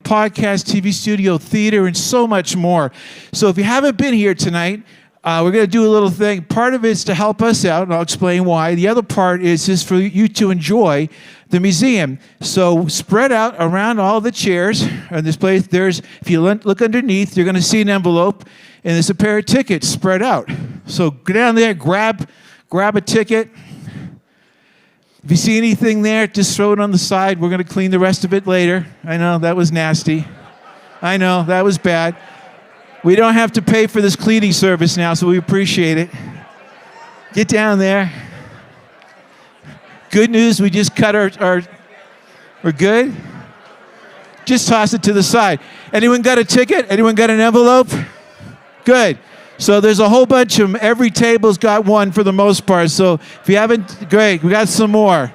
podcast, TV studio, theater, and so much more. So if you haven't been here tonight, we're going to do a little thing. Part of it is to help us out, and I'll explain why. The other part is just for you to enjoy the museum. So spread out around all the chairs in this place. If you look underneath, you're going to see an envelope, and there's a pair of tickets spread out. So go down there, grab a ticket. If you see anything there, just throw it on the side. We're going to clean the rest of it later. I know, that was nasty. I know, that was bad. We don't have to pay for this cleaning service now, so we appreciate it. Get down there. Good news, we just cut we're good? Just toss it to the side. Anyone got a ticket? Anyone got an envelope? Good. So there's a whole bunch of them. Every table's got one for the most part. So if you haven't, great, we got some more.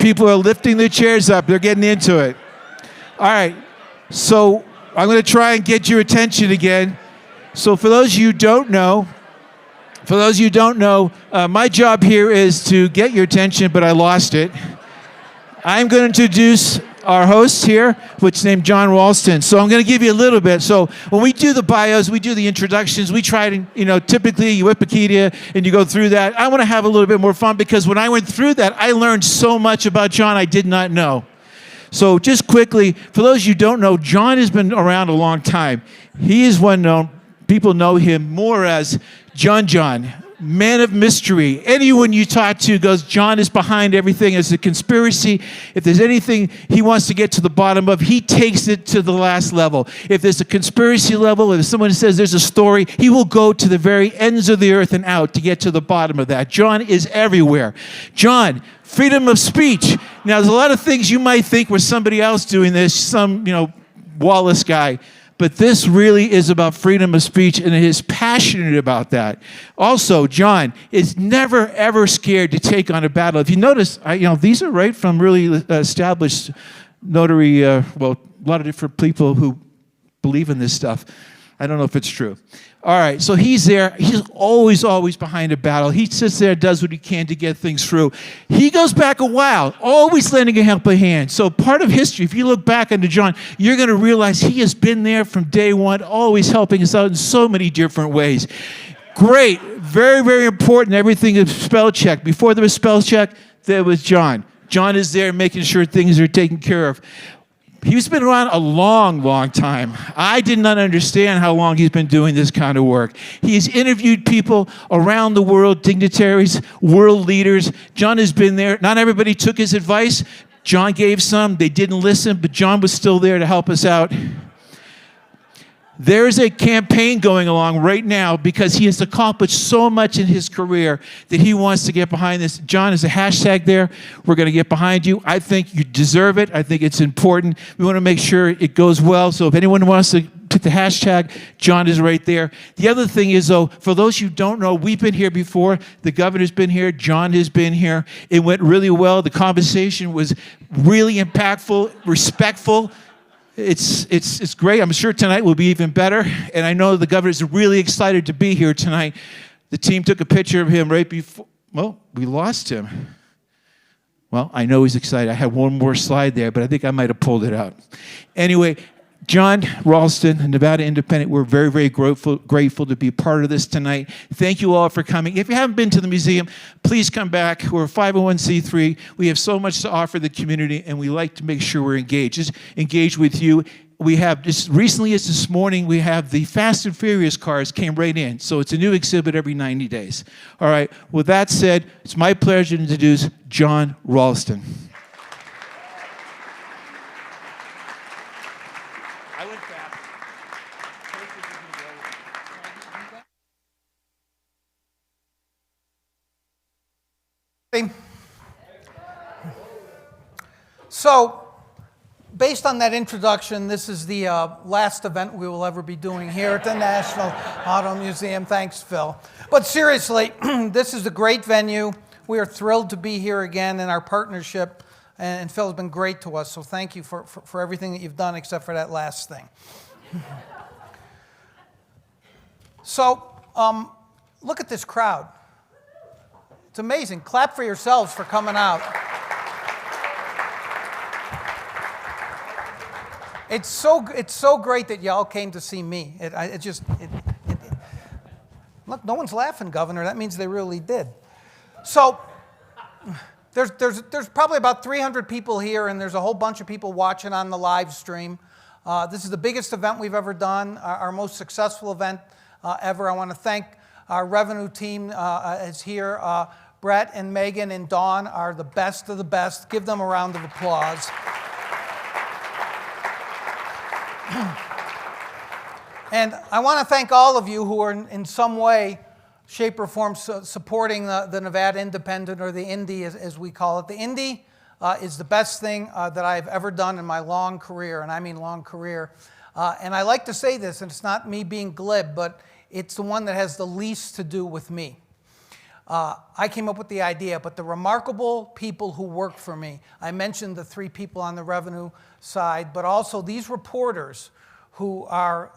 People are lifting their chairs up. They're getting into it. All right. So I'm going to try and get your attention again. So for those of you who don't know, my job here is to get your attention, but I lost it. I'm going to introduce our host here, which is named Jon Ralston. So I'm going to give you a little bit. So when we do the bios, we do the introductions, we try to, typically you Wikipedia and you go through that. I want to have a little bit more fun because when I went through that, I learned so much about Jon I did not know. So just quickly, for those of you who don't know, Jon has been around a long time. He is one known, people know him more as Jon. Man of mystery. Anyone you talk to goes, Jon is behind everything. It's a conspiracy. If there's anything he wants to get to the bottom of, he takes it to the last level. If there's a conspiracy level, if someone says there's a story, he will go to the very ends of the earth and out to get to the bottom of that. Jon is everywhere. Jon, freedom of speech. Now, there's a lot of things you might think were somebody else doing this, some, Wallace guy. But this really is about freedom of speech, and he is passionate about that. Also, Jon is never, ever scared to take on a battle. If you notice, these are right from really established notary, a lot of different people who believe in this stuff. I don't know if it's true. All right, so he's there. He's always behind a battle. He sits there, does what he can to get things through. He goes back a while, always lending a helping hand. So part of history, if you look back into Jon, you're going to realize he has been there from day one, always helping us out in so many different ways. Great, very, very important. Everything is spell check. Before there was spell check, there was Jon. Jon is there making sure things are taken care of. He's been around a long, long time. I did not understand how long he's been doing this kind of work. He's interviewed people around the world, dignitaries, world leaders. Jon has been there. Not everybody took his advice. Jon gave some. They didn't listen, but Jon was still there to help us out. There's a campaign going along right now because he has accomplished so much in his career that he wants to get behind this. Jon, is a hashtag there. We're going to get behind you. I think you deserve it. I think it's important. We want to make sure it goes well. So if anyone wants to put the hashtag, Jon is right there. The other thing is, though, for those who don't know, we've been here before. The governor's been here. Jon has been here. It went really well. The conversation was really impactful, respectful. It's great. I'm sure tonight will be even better. And I know the governor's really excited to be here tonight. The team took a picture of him right before. Well, we lost him. Well, I know he's excited. I had one more slide there, but I think I might have pulled it out. Anyway, Jon Ralston, Nevada Independent, we're very, very grateful to be part of this tonight. Thank you all for coming. If you haven't been to the museum, please come back. We're a 501c3. We have so much to offer the community, and we like to make sure we're engaged. Just engage with you. We have, just recently as this morning, we have the Fast and Furious cars came right in. So it's a new exhibit every 90 days. All right, with that said, it's my pleasure to introduce Jon Ralston. So, based on that introduction, this is the last event we will ever be doing here at the National Auto Museum. Thanks, Phil. But seriously, this is a great venue. We are thrilled to be here again in our partnership, and Phil has been great to us, so thank you for everything that you've done except for that last thing. So, look at this crowd. It's amazing. Clap for yourselves for coming out. It's so great that y'all came to see me. Look, no one's laughing, Governor. That means they really did. So there's probably about 300 people here, and there's a whole bunch of people watching on the live stream. This is the biggest event we've ever done, our most successful event ever. I want to thank our revenue team is here. Brett and Megan and Dawn are the best of the best. Give them a round of applause. And I want to thank all of you who are in some way, shape, or form supporting the Nevada Independent, or the Indy as we call it. The Indy is the best thing that I've ever done in my long career, and I mean long career. And I like to say this, and it's not me being glib, but it's the one that has the least to do with me. I came up with the idea, but the remarkable people who work for me, I mentioned the 3 people on the revenue side, but also these reporters who are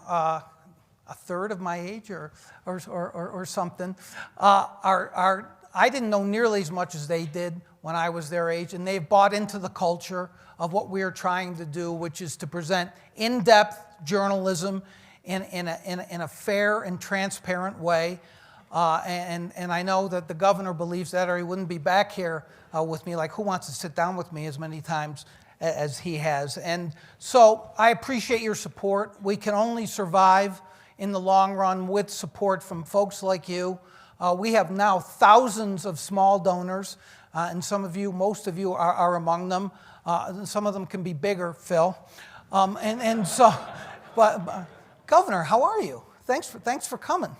a third of my age or something, I didn't know nearly as much as they did when I was their age, and they've bought into the culture of what we're trying to do, which is to present in-depth journalism in a fair and transparent way. And I know that the governor believes that, or he wouldn't be back here with me. Like, who wants to sit down with me as many times as he has? And so I appreciate your support. We can only survive in the long run with support from folks like you. We have now thousands of small donors, and some of you, most of you are among them. Some of them can be bigger, Phil. But Governor, how are you? Thanks for coming.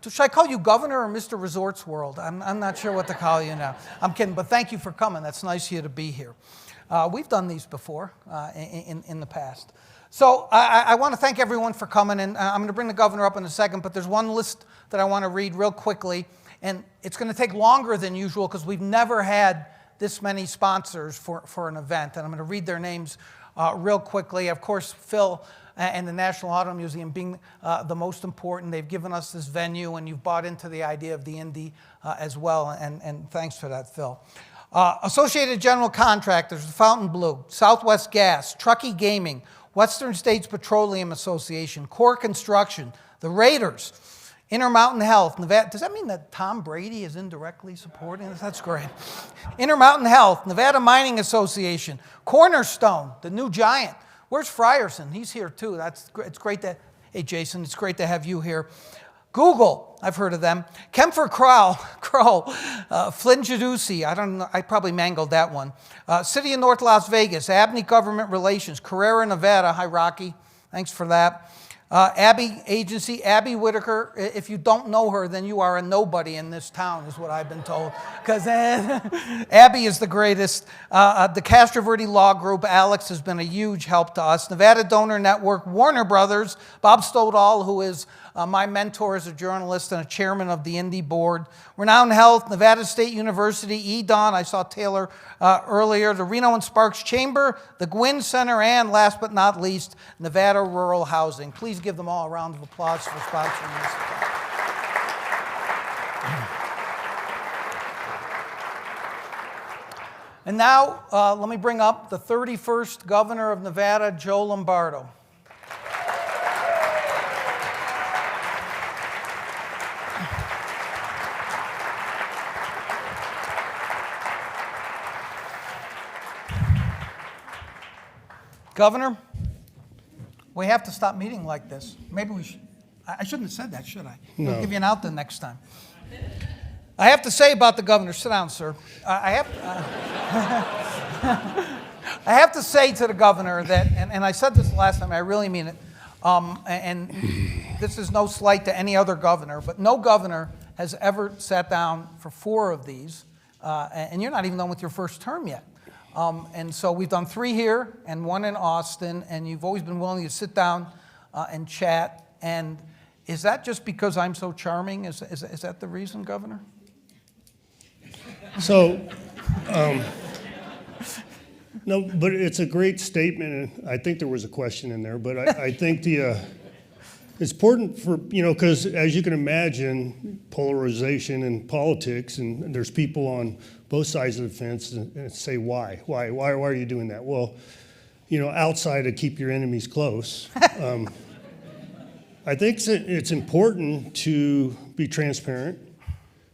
Should I call you Governor or Mr. Resorts World? I'm not sure what to call you now. I'm kidding, but thank you for coming. That's nice of you to be here. We've done these before in the past. So I want to thank everyone for coming, and I'm going to bring the governor up in a second, but there's one list that I want to read real quickly, and it's going to take longer than usual because we've never had this many sponsors for an event, and I'm going to read their names real quickly. Of course, Phil and the National Auto Museum being the most important. They've given us this venue, and you've bought into the idea of the Indy as well, and thanks for that, Phil. Associated General Contractors, Fontainebleau, Southwest Gas, Truckee Gaming, Western States Petroleum Association, Core Construction, the Raiders, Intermountain Health, Nevada. Does that mean that Tom Brady is indirectly supporting this? That's great. Intermountain Health, Nevada Mining Association, Cornerstone, the new giant. Where's Frierson? He's here too. It's great that, hey Jason, it's great to have you here. Google, I've heard of them. Kempfer Crow, Flynn Jaducci, I don't know, I probably mangled that one. City of North Las Vegas, Abney Government Relations, Carrera, Nevada, hi Rocky, thanks for that. Abby Agency, Abby Whitaker. If you don't know her, then you are a nobody in this town, is what I've been told. Because Abby is the greatest. The Castroverde Law Group, Alex, has been a huge help to us. Nevada Donor Network, Warner Brothers, Bob Stoddall, who is my mentor as a journalist and a chairman of the Indy board. Renown Health, Nevada State University, EDON, I saw Taylor earlier, the Reno and Sparks Chamber, the Gwynn Center, and last but not least, Nevada Rural Housing. Please give them all a round of applause for sponsoring this event. And now, let me bring up the 31st Governor of Nevada, Joe Lombardo. Governor, we have to stop meeting like this. Maybe we should. I shouldn't have said that, should I? No. I'll give you an out the next time. I have to say about the governor, sit down, sir. I have to say to the governor that, and I said this last time, I really mean it, and this is no slight to any other governor, but no governor has ever sat down for 4 of these, and you're not even done with your first term yet. And so we've done 3 here and 1 in Austin, and you've always been willing to sit down and chat. And is that just because I'm so charming? Is that the reason, Governor? So, no, but it's a great statement. And I think there was a question in there, but I think it's important for, because as you can imagine, polarization in politics, and there's people on both sides of the fence and say, why are you doing that? Well, outside of keep your enemies close. I think it's important to be transparent.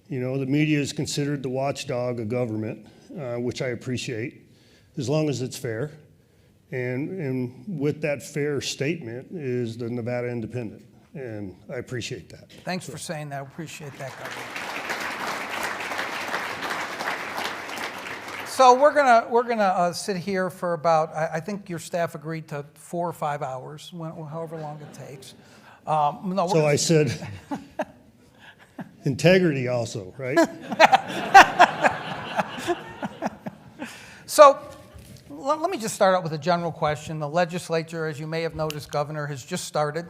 The media is considered the watchdog of government, which I appreciate, as long as it's fair. And with that fair statement is the Nevada Independent, and I appreciate that. Thanks for saying that. I appreciate that, Governor. So we're gonna sit here for about, I think your staff agreed to 4 or 5 hours, however long it takes. No, So I said integrity also, right? So let me just start out with a general question. The legislature, as you may have noticed, Governor, has just started.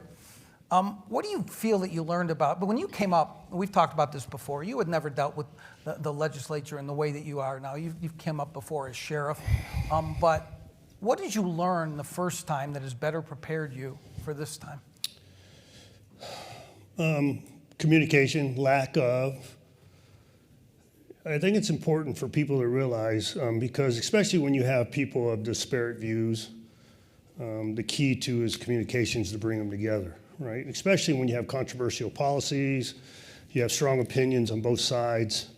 What do you feel that you learned about? But when you came up, we've talked about this before, you had never dealt with the legislature in the way that you are now. You've come up before as sheriff. But what did you learn the first time that has better prepared you for this time? Communication, lack of. I think it's important for people to realize, because especially when you have people of disparate views, the key to is communications to bring them together, right? Especially when you have controversial policies, you have strong opinions on both sides.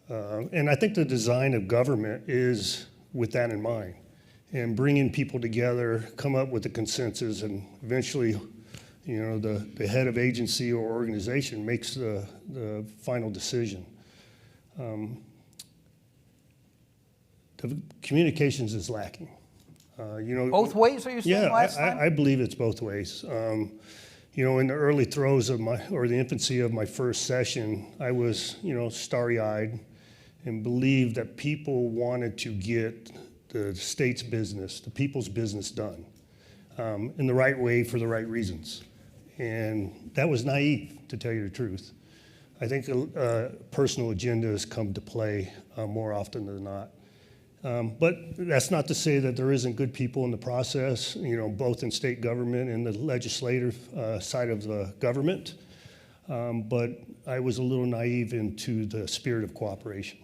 And I think the design of government is with that in mind, and bringing people together, come up with a consensus, and eventually, the head of agency or organization makes the final decision. The communications is lacking. Both ways, are you saying, last time? I believe it's both ways. In the early throes of the infancy of my first session, I was, starry-eyed and believed that people wanted to get the state's business, the people's business done in the right way for the right reasons. And that was naive, to tell you the truth. I think personal agendas come to play more often than not. But that's not to say that there isn't good people in the process, both in state government and the legislative side of the government. But I was a little naive into the spirit of cooperation.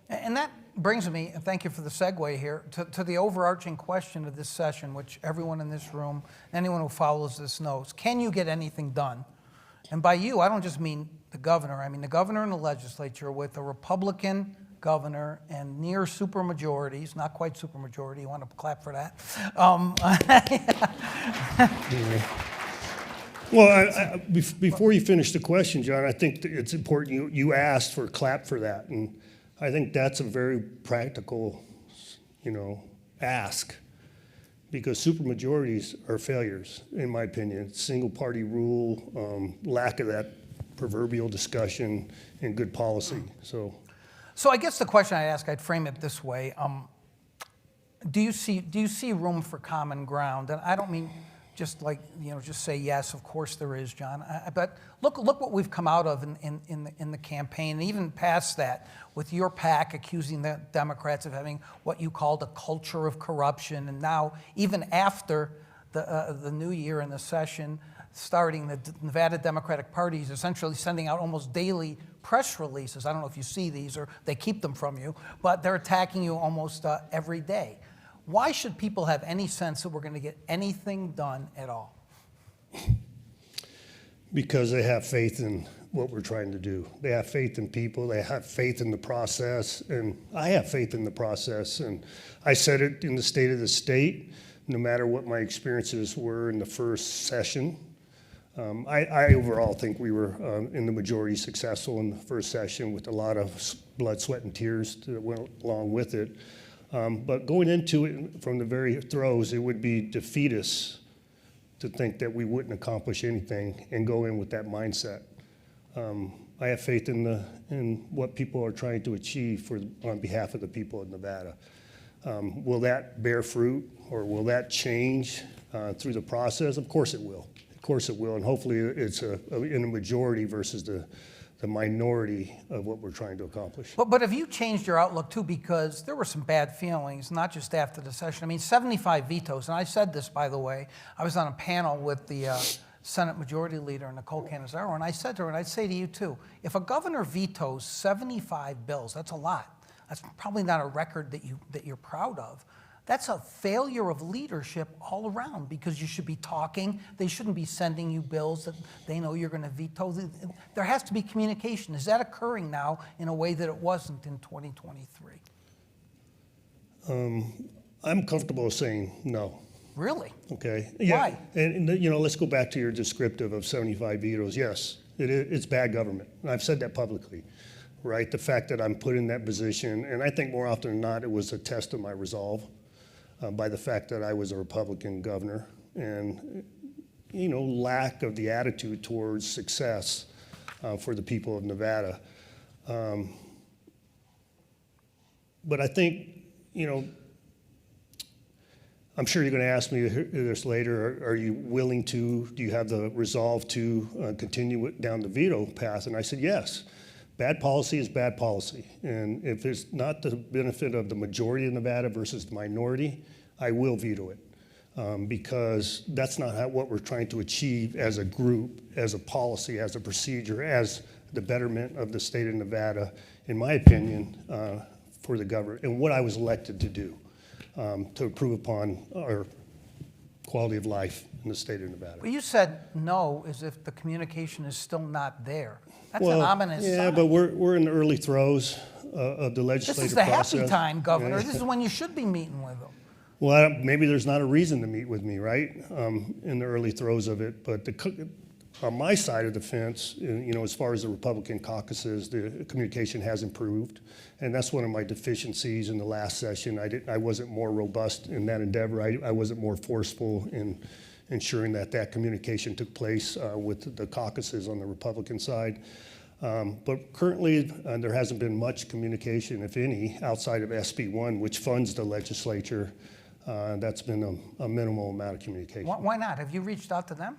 And that brings me, and thank you for the segue here, to the overarching question of this session, which everyone in this room, anyone who follows this knows. Can you get anything done? And by you, I don't just mean the governor. I mean the governor and the legislature with a Republican governor and near supermajorities, not quite supermajority, you want to clap for that. Well, before you finish the question, John, I think that it's important you asked for a clap for that. And I think that's a very practical, ask, because supermajorities are failures, in my opinion. Single party rule, lack of that proverbial discussion, and good policy. So I guess the question I ask, I'd frame it this way: do you see room for common ground? And I don't mean just just say yes. Of course there is, John. But look what we've come out of in the campaign, and even past that, with your PAC accusing the Democrats of having what you called a culture of corruption, and now even after the new year and the session starting, the Nevada Democratic Party is essentially sending out almost daily press releases. I don't know if you see these or they keep them from you, but they're attacking you almost every day. Why should people have any sense that we're going to get anything done at all? Because they have faith in what we're trying to do. They have faith in people. They have faith in the process. And I have faith in the process. And I said it in the State of the State, no matter what my experiences were in the first session. I overall think we were in the majority successful in the first session with a lot of blood, sweat, and tears that went along with it. But going into it from the very throes, it would be defeatist to think that we wouldn't accomplish anything and go in with that mindset. I have faith in what people are trying to achieve on behalf of the people of Nevada. Will that bear fruit, or will that change through the process? Of course it will. Of course it will, and hopefully it's in a majority versus the minority of what we're trying to accomplish. But have you changed your outlook too? Because there were some bad feelings, not just after the session. I mean, 75 vetoes, and I said this, by the way. I was on a panel with the Senate Majority Leader, Nicole Cannizzaro, and I said to her, and I'd say to you too, if a governor vetoes 75 bills, that's a lot. That's probably not a record that you're proud of. that's a failure of leadership all around, because you should be talking. They shouldn't be sending you bills that they know you're going to veto. There has to be communication. Is that occurring now in a way that it wasn't in 2023? I'm comfortable saying no. Really? Okay. Why? And let's go back to your descriptive of 75 vetoes. Yes, it's bad government. And I've said that publicly, right? The fact that I'm put in that position, and I think more often than not, it was a test of my resolve by the fact that I was a Republican governor and, lack of the attitude towards success for the people of Nevada. But I think, I'm sure you're going to ask me this later. Are you willing to, do you have the resolve to continue down the veto path? And I said, yes. Bad policy is bad policy. And if it's not the benefit of the majority of Nevada versus the minority, I will veto it. Because that's not what we're trying to achieve as a group, as a policy, as a procedure, as the betterment of the state of Nevada, in my opinion, for the government, and what I was elected to do. To improve upon our quality of life in the state of Nevada. Well, you said no as if the communication is still not there. That's an ominous sign. Yeah, but we're in the early throes of the legislative process. This is the happy time, Governor. Yeah. This is when you should be meeting with them. Well, maybe there's not a reason to meet with me, right, in the early throes of it. But on my side of the fence, as far as the Republican caucuses, the communication has improved. And that's one of my deficiencies in the last session. I wasn't more robust in that endeavor. I wasn't more forceful in ensuring that communication took place with the caucuses on the Republican side. But currently, there hasn't been much communication, if any, outside of SB 1, which funds the legislature. That's been a minimal amount of communication. Why not? Have you reached out to them?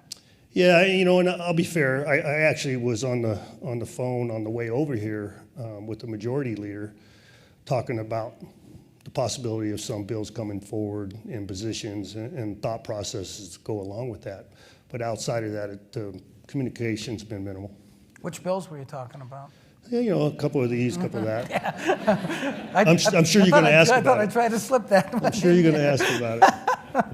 Yeah, and I'll be fair. I actually was on the phone on the way over here with the majority leader, talking about the possibility of some bills coming forward in positions and thought processes go along with that. But outside of that, the communication's been minimal. Which bills were you talking about? Yeah, a couple of these, a couple of that. I'm sure you're going to ask about it. I thought I'd try to slip that. I'm sure you're going to ask about it.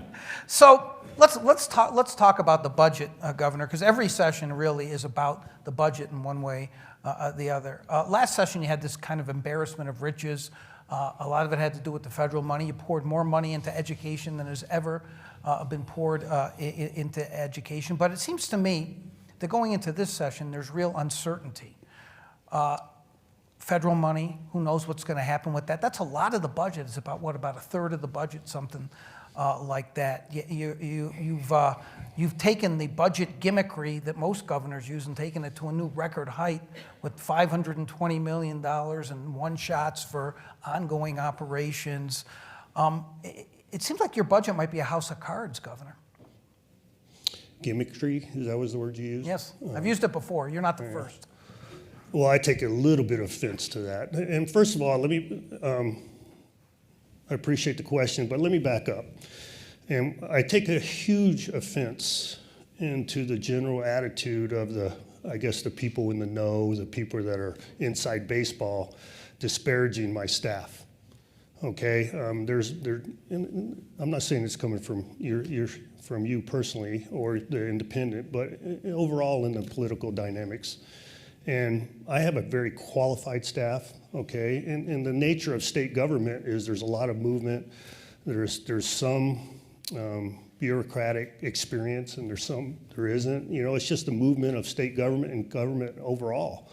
So. Let's talk about the budget, Governor, because every session really is about the budget in one way or the other. Last session, you had this kind of embarrassment of riches. A lot of it had to do with the federal money. You poured more money into education than has ever been poured into education. But it seems to me that going into this session, there's real uncertainty. Federal money, who knows what's going to happen with that? That's a lot of the budget. It's about a third of the budget, something like that. You've taken the budget gimmickry that most governors use and taken it to a new record height with $520 million and one-shots for ongoing operations. It seems like your budget might be a house of cards, Governor. Gimmickry, is that was the word you used? Yes, I've used it before. You're not the first. Well, I take a little bit of offense to that. And first of all, I appreciate the question, but let me back up. And I take a huge offense into the general attitude of the people in the know, the people that are inside baseball, disparaging my staff. Okay, I'm not saying it's coming from from you personally or the independent, but overall in the political dynamics. And I have a very qualified staff, okay? And the nature of state government is there's a lot of movement. There's some bureaucratic experience, and there isn't. It's just the movement of state government and government overall.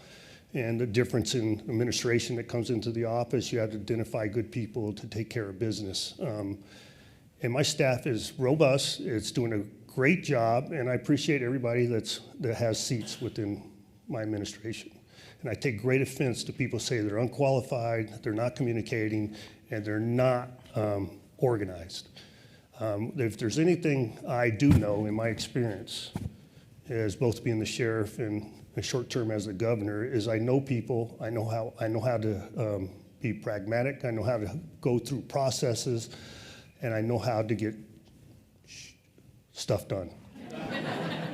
And the difference in administration that comes into the office, you have to identify good people to take care of business. And my staff is robust. It's doing a great job, and I appreciate everybody that has seats within my administration. And I take great offense to people say they're unqualified, they're not communicating, and they're not organized. If there's anything I do know in my experience, as both being the sheriff and a short term as the governor, is I know people, I know how to be pragmatic, I know how to go through processes, and I know how to get stuff done.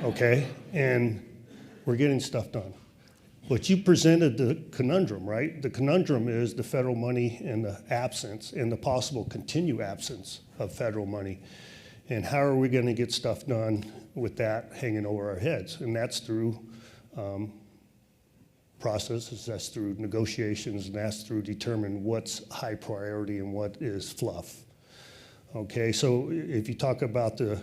Okay? And we're getting stuff done. But you presented the conundrum, right? The conundrum is the federal money and the absence and the possible continued absence of federal money. And how are we going to get stuff done with that hanging over our heads? And that's through processes, that's through negotiations, and that's through determining what's high priority and what is fluff. Okay, so if you talk about the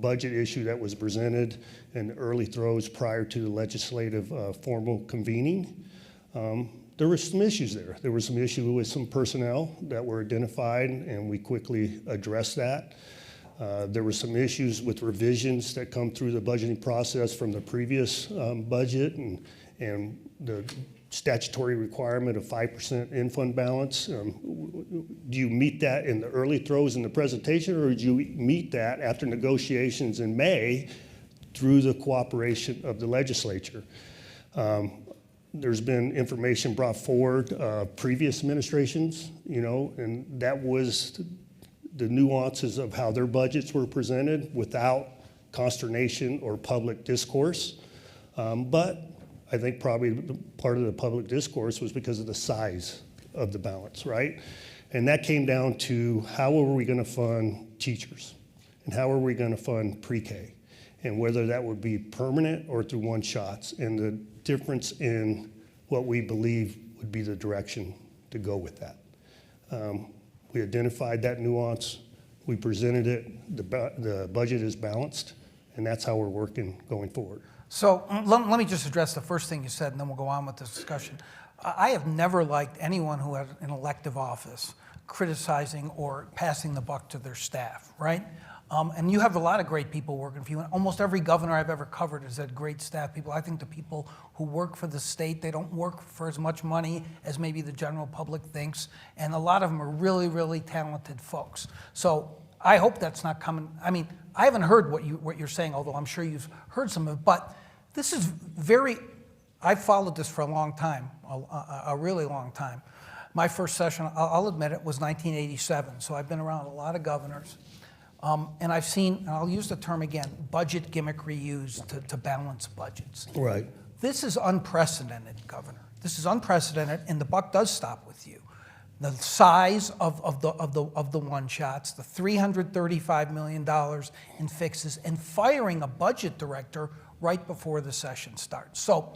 budget issue that was presented in the early throes prior to the legislative formal convening, there were some issues there. There was some issue with some personnel that were identified, and we quickly addressed that. There were some issues with revisions that come through the budgeting process from the previous budget, and the statutory requirement of 5% in-fund balance. Do you meet that in the early throes in the presentation, or do you meet that after negotiations in May through the cooperation of the legislature? There's been information brought forward previous administrations, and that was the nuances of how their budgets were presented without consternation or public discourse. But I think probably part of the public discourse was because of the size of the balance, right? And that came down to how are we going to fund teachers? And how are we going to fund pre-K? And whether that would be permanent or through one-shots, and the difference in what we believe would be the direction to go with that. We identified that nuance, we presented it, the budget is balanced, and that's how we're working going forward. So let me just address the first thing you said, and then we'll go on with this discussion. I have never liked anyone who had an elective office criticizing or passing the buck to their staff, right? And you have a lot of great people working for you. And almost every governor I've ever covered has had great staff people. I think the people who work for the state, they don't work for as much money as maybe the general public thinks. And a lot of them are really, really talented folks. So I hope that's not coming. I mean, I haven't heard what you're saying, although I'm sure you've heard some of it. But this is I've followed this for a long time, a really long time. My first session, I'll admit it, was 1987. So I've been around a lot of governors. And I've seen, and I'll use the term again, budget gimmickry used to balance budgets. Right. This is unprecedented, Governor. This is unprecedented, and the buck does stop with you. The size of the one-shots, the $335 million in fixes, and firing a budget director right before the session starts. So,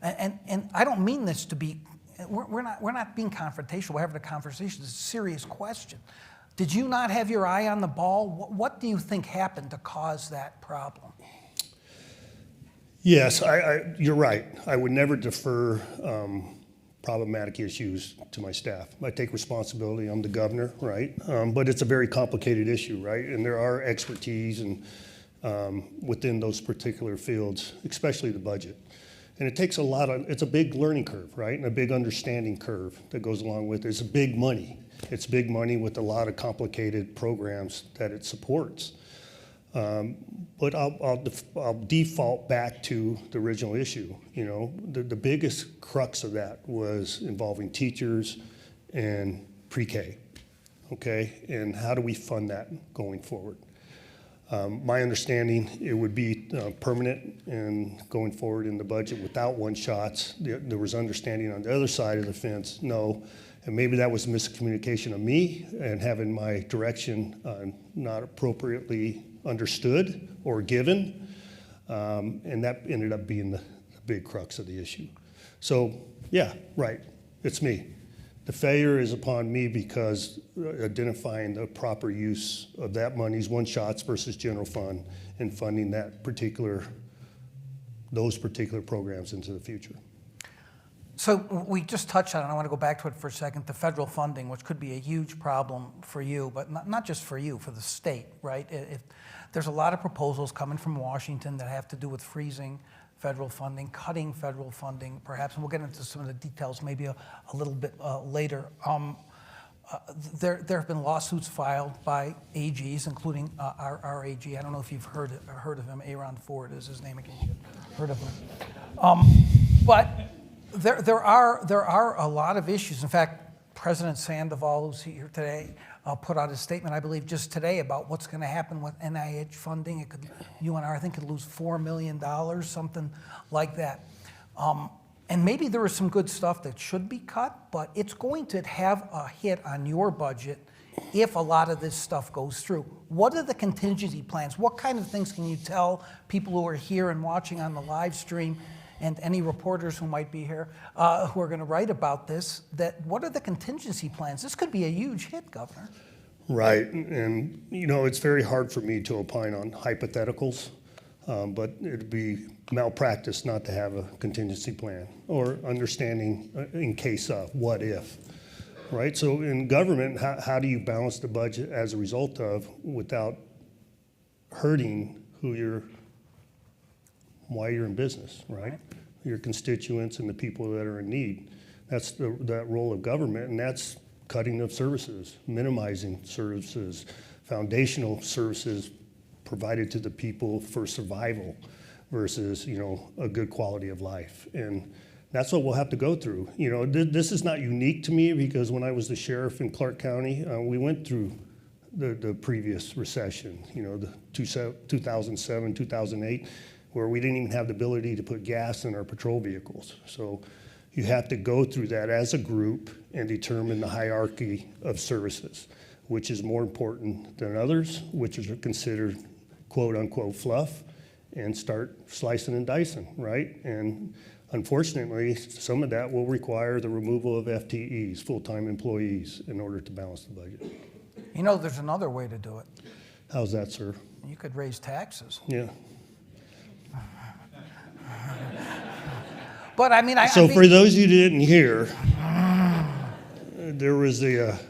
and I don't mean this to be, we're not being confrontational. We're having a conversation. It's a serious question. Did you not have your eye on the ball? What do you think happened to cause that problem? Yes, you're right. I would never defer problematic issues to my staff. I take responsibility. I'm the governor, right? But it's a very complicated issue, right? And there are expertise and within those particular fields, especially the budget. And it takes it's a big learning curve, right? And a big understanding curve that goes along with it. It's big money. It's big money with a lot of complicated programs that it supports. But I'll default back to the original issue. The biggest crux of that was involving teachers and pre-K, okay? And how do we fund that going forward? My understanding, it would be permanent and going forward in the budget without one-shots. There was understanding on the other side of the fence, no. And maybe that was a miscommunication of me and having my direction not appropriately understood or given. And that ended up being the big crux of the issue. So, yeah, right, it's me. The failure is upon me because identifying the proper use of that money's one-shots versus general fund and funding those particular programs into the future. So we just touched on it. I want to go back to it for a second. The federal funding, which could be a huge problem for you, but not just for you, for the state, right? There's a lot of proposals coming from Washington that have to do with freezing federal funding, cutting federal funding, perhaps, and we'll get into some of the details maybe a little bit later. There have been lawsuits filed by AGs, including our AG. I don't know if you've heard of him. Aaron Ford is his name. Again, you've heard of him. But there are a lot of issues. In fact, President Sandoval, who's here today, put out a statement, I believe, just today about what's going to happen with NIH funding. UNR, I think, could lose $4 million, something like that. And maybe there is some good stuff that should be cut, but it's going to have a hit on your budget if a lot of this stuff goes through. What are the contingency plans? What kind of things can you tell people who are here and watching on the live stream, and any reporters who might be here who are going to write about this, that what are the contingency plans? This could be a huge hit, Governor. Right, and it's very hard for me to opine on hypotheticals, but it'd be malpractice not to have a contingency plan or understanding in case of, what if, right? So in government, how do you balance the budget as a result of without hurting why you're in business, right? Your constituents and the people that are in need. That's that role of government, and that's cutting of services, minimizing services, foundational services provided to the people for survival versus, a good quality of life. And that's what we'll have to go through. This is not unique to me because when I was the sheriff in Clark County, we went through the previous recession, the 2007, 2008, where we didn't even have the ability to put gas in our patrol vehicles. So you have to go through that as a group and determine the hierarchy of services, which is more important than others, which are considered quote unquote fluff, and start slicing and dicing, right? And unfortunately, some of that will require the removal of FTEs, full-time employees, in order to balance the budget. There's another way to do it. How's that, sir? You could raise taxes. Yeah. But I mean, for those of you who didn't hear, there was an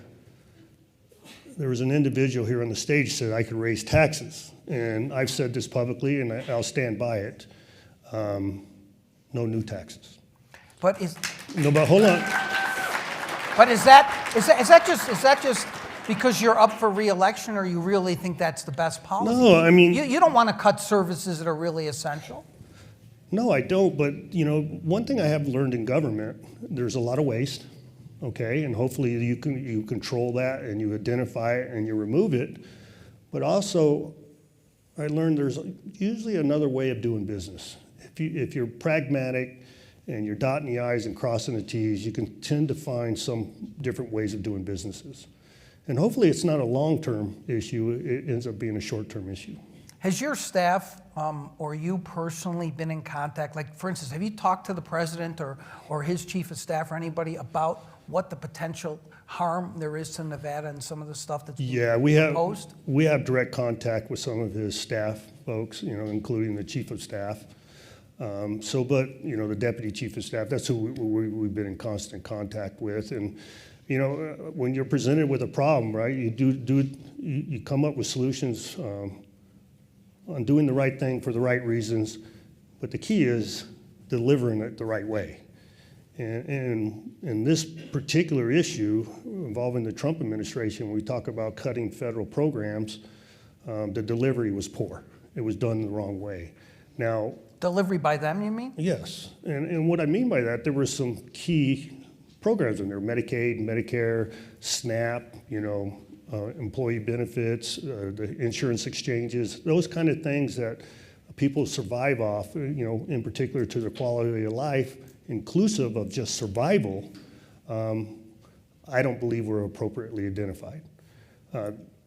individual here on the stage said I could raise taxes, and I've said this publicly, and I'll stand by it. No new taxes. But but hold on. But is that just because you're up for re-election, or you really think that's the best policy? No, I mean, you don't want to cut services that are really essential. No, I don't. But one thing I have learned in government, there's a lot of waste. Okay, and hopefully you control that and you identify it and you remove it. But also, I learned there's usually another way of doing business. If you're pragmatic and you're dotting the I's and crossing the T's, you can tend to find some different ways of doing businesses. And hopefully it's not a long-term issue, it ends up being a short-term issue. Has your staff or you personally been in contact, like for instance, have you talked to the president or his chief of staff or anybody about what the potential harm there is to Nevada and some of the stuff that's being proposed? We have direct contact with some of his staff folks, including the chief of staff. But the deputy chief of staff, that's who we've been in constant contact with. And when you're presented with a problem, right, you come up with solutions on doing the right thing for the right reasons, but the key is delivering it the right way. And in this particular issue involving the Trump administration, we talk about cutting federal programs, the delivery was poor. It was done the wrong way. Now, delivery by them, you mean? Yes, and what I mean by that, there were some key programs in there: Medicaid, Medicare, SNAP, employee benefits, the insurance exchanges, those kind of things that people survive off, in particular to their quality of life, inclusive of just survival, I don't believe were appropriately identified.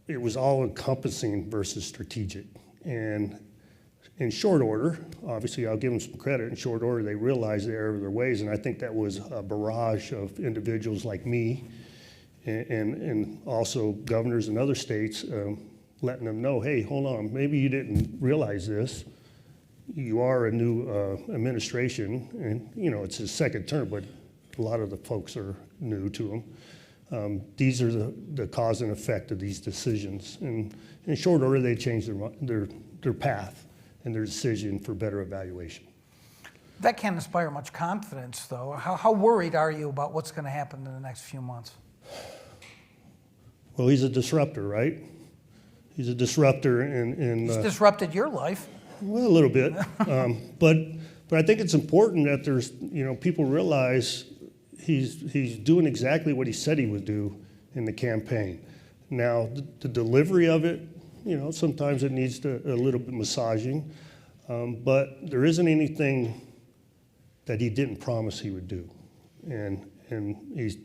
It was all encompassing versus strategic. And in short order, obviously I'll give them some credit, in short order they realized the error of their ways, and I think that was a barrage of individuals like me and also governors in other states letting them know, hey, hold on, maybe you didn't realize this. You are a new administration, and it's his second term, but a lot of the folks are new to him. These are the cause and effect of these decisions. And in short order, they changed their path and their decision for better evaluation. That can't inspire much confidence, though. How worried are you about what's going to happen in the next few months? Well, he's a disruptor, right? He's a disruptor, He's disrupted your life. Well, a little bit, but I think it's important that there's people realize he's doing exactly what he said he would do in the campaign. Now the delivery of it, sometimes it needs a little bit massaging, but there isn't anything that he didn't promise he would do. And he's,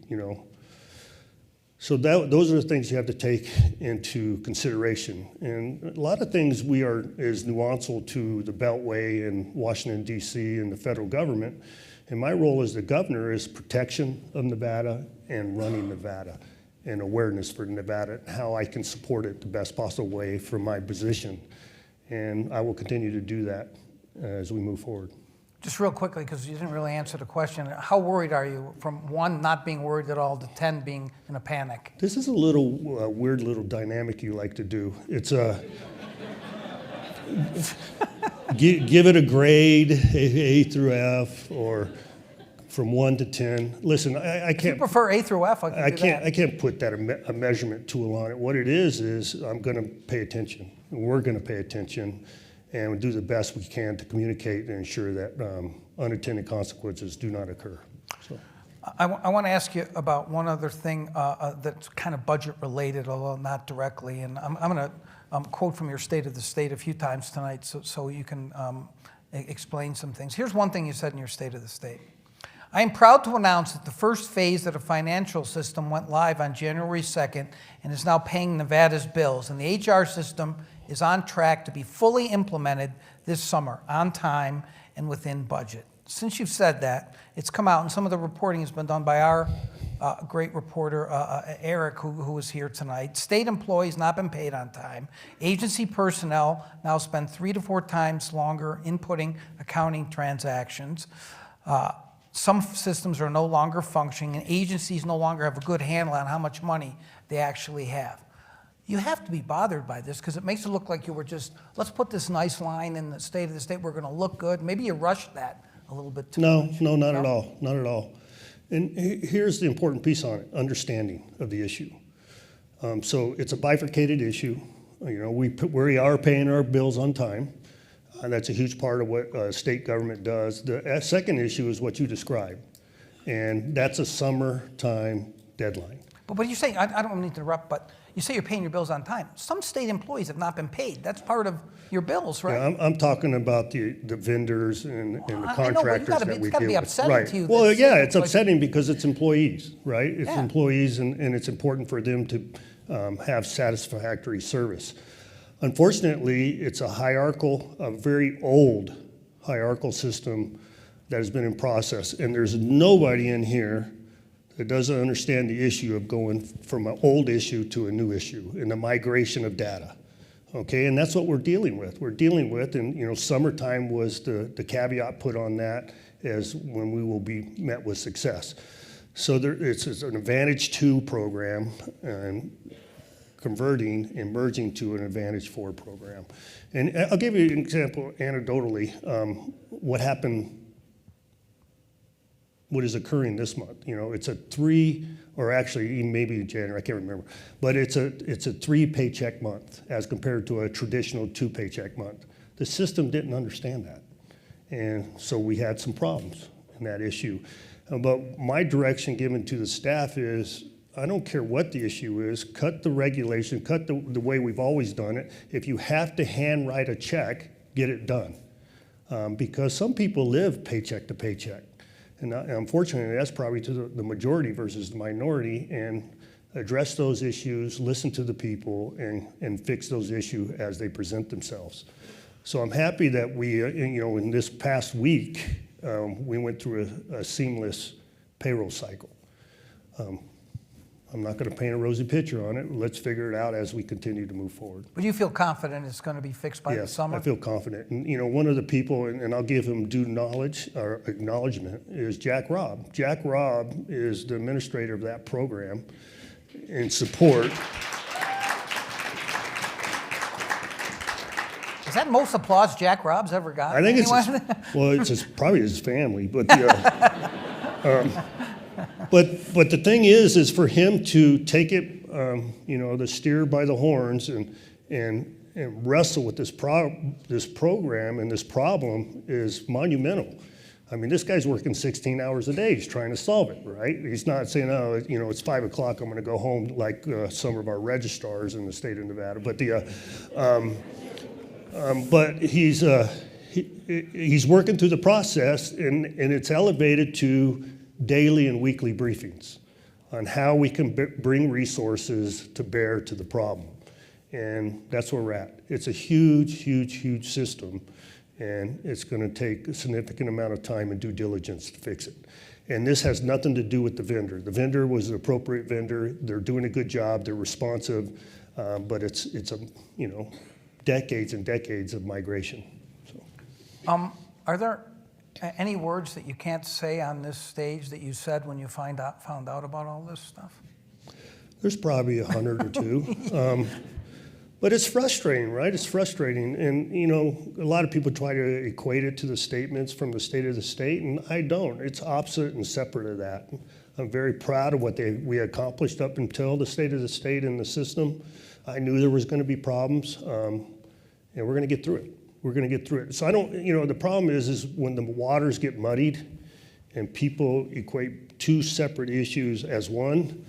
so those are the things you have to take into consideration. And a lot of things is nuanced to the Beltway and Washington, D.C. and the federal government. And my role as the governor is protection of Nevada and running Nevada and awareness for Nevada, how I can support it the best possible way from my position. And I will continue to do that as we move forward. Just real quickly, because you didn't really answer the question, how worried are you from 1, not being worried at all, to 10, being in a panic? This is a little weird little dynamic you like to do. It's give it a grade, A through F, or from 1 to 10. Listen, I can't. If you prefer A through F, I can't put that a measurement tool on it. What it is I'm going to pay attention. We're going to pay attention and do the best we can to communicate and ensure that unintended consequences do not occur. So. I want to ask you about one other thing that's kind of budget related, although not directly. And I'm going to quote from your State of the State a few times tonight so you can explain some things. Here's one thing you said in your State of the State. I am proud to announce that the first phase of the financial system went live on January 2nd and is now paying Nevada's bills. And the HR system is on track to be fully implemented this summer, on time and within budget. Since you've said that, it's come out, and some of the reporting has been done by our great reporter, Eric, who was here tonight. State employees not been paid on time. Agency personnel now spend 3 to 4 times longer inputting accounting transactions. Some systems are no longer functioning, and agencies no longer have a good handle on how much money they actually have. You have to be bothered by this because it makes it look like you were just, let's put this nice line in the State of the State, we're going to look good. Maybe you rushed that a little bit too much. No, not at all, not at all. And here's the important piece on it, understanding of the issue. So it's a bifurcated issue. We are paying our bills on time. And that's a huge part of what state government does. The second issue is what you described, and that's a summertime deadline. But what you say, I don't mean to interrupt, but you say you're paying your bills on time. Some state employees have not been paid. That's part of your bills, right? Yeah, I'm talking about the vendors and the contractors that we deal with. It's got to be upsetting to you. Well, yeah, it's upsetting because it's employees, right? It's employees, and it's important for them to have satisfactory service. Unfortunately, it's a very old hierarchical system that has been in process, and there's nobody in here that doesn't understand the issue of going from an old issue to a new issue and the migration of data. Okay, and that's what we're dealing with. And summertime was the caveat put on that as when we will be met with success. So it's an Advantage 2 program and and merging to an Advantage 4 program. And I'll give you an example anecdotally, what is occurring this month. It's a 3, or actually maybe January, I can't remember, but it's a 3 paycheck month as compared to a traditional 2 paycheck month. The system didn't understand that. And so we had some problems in that issue. But my direction given to the staff is, I don't care what the issue is, cut the regulation, cut the way we've always done it. If you have to hand write a check, get it done. Because some people live paycheck to paycheck. And unfortunately, that's probably to the majority versus the minority, and address those issues, listen to the people, and fix those issues as they present themselves. So I'm happy that we, in this past week, we went through a seamless payroll cycle. I'm not going to paint a rosy picture on it. Let's figure it out as we continue to move forward. But you feel confident it's going to be fixed by the summer? Yes, I feel confident. And one of the people, and I'll give him due knowledge or acknowledgement, is Jack Robb. Jack Robb is the administrator of that program in support. Is that most applause Jack Robb's ever got? I think it's probably his family, but But the thing is for him to take it, the steer by the horns and wrestle with this program and this problem is monumental. I mean, this guy's working 16 hours a day. He's trying to solve it, right? He's not saying, it's 5 o'clock, I'm going to go home like some of our registrars in the state of Nevada. But but he's working through the process, and it's elevated to daily and weekly briefings on how we can bring resources to bear to the problem. And that's where we're at. It's a huge, huge, huge system, and it's going to take a significant amount of time and due diligence to fix it. And this has nothing to do with the vendor. The vendor was an appropriate vendor. They're doing a good job. They're responsive, but it's a, decades and decades of migration. So. Are there any words that you can't say on this stage that you said when you found out about all this stuff? There's probably 100 or two. But it's frustrating, right? It's frustrating. And, a lot of people try to equate it to the statements from the state of the state, and I don't. It's opposite and separate of that. I'm very proud of what we accomplished up until the state of the state and the system. I knew there was going to be problems, and we're going to get through it. We're going to get through it. So I don't, the problem is when the waters get muddied and people equate two separate issues as one,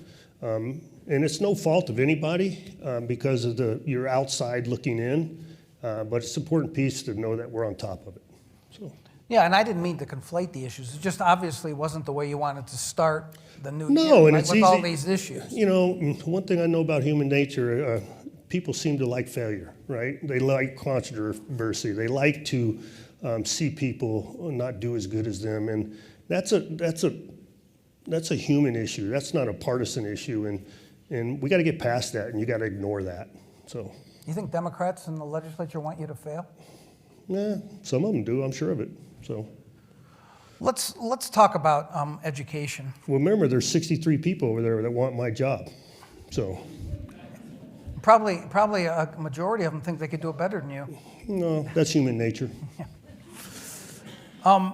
and it's no fault of anybody because of you're outside looking in, but it's an important piece to know that we're on top of it. So. Yeah, and I didn't mean to conflate the issues. It just obviously wasn't the way you wanted to start the new year, and it's with easy. All these issues. One thing I know about human nature, people seem to like failure, right? They like controversy. They like to see people not do as good as them, and that's a human issue. That's not a partisan issue, and we got to get past that, and you got to ignore that. So. You think Democrats in the legislature want you to fail? Yeah, some of them do. I'm sure of it. So. Let's talk about education. Well, remember, there's 63 people over there that want my job, so. Probably a majority of them think they could do it better than you. No, that's human nature. Yeah.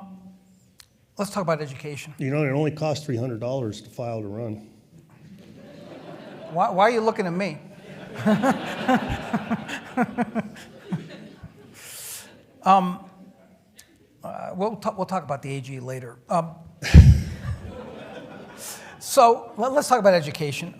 Let's talk about education. It only costs $300 to file to run. Why are you looking at me? We'll talk about the AG later. So let's talk about education.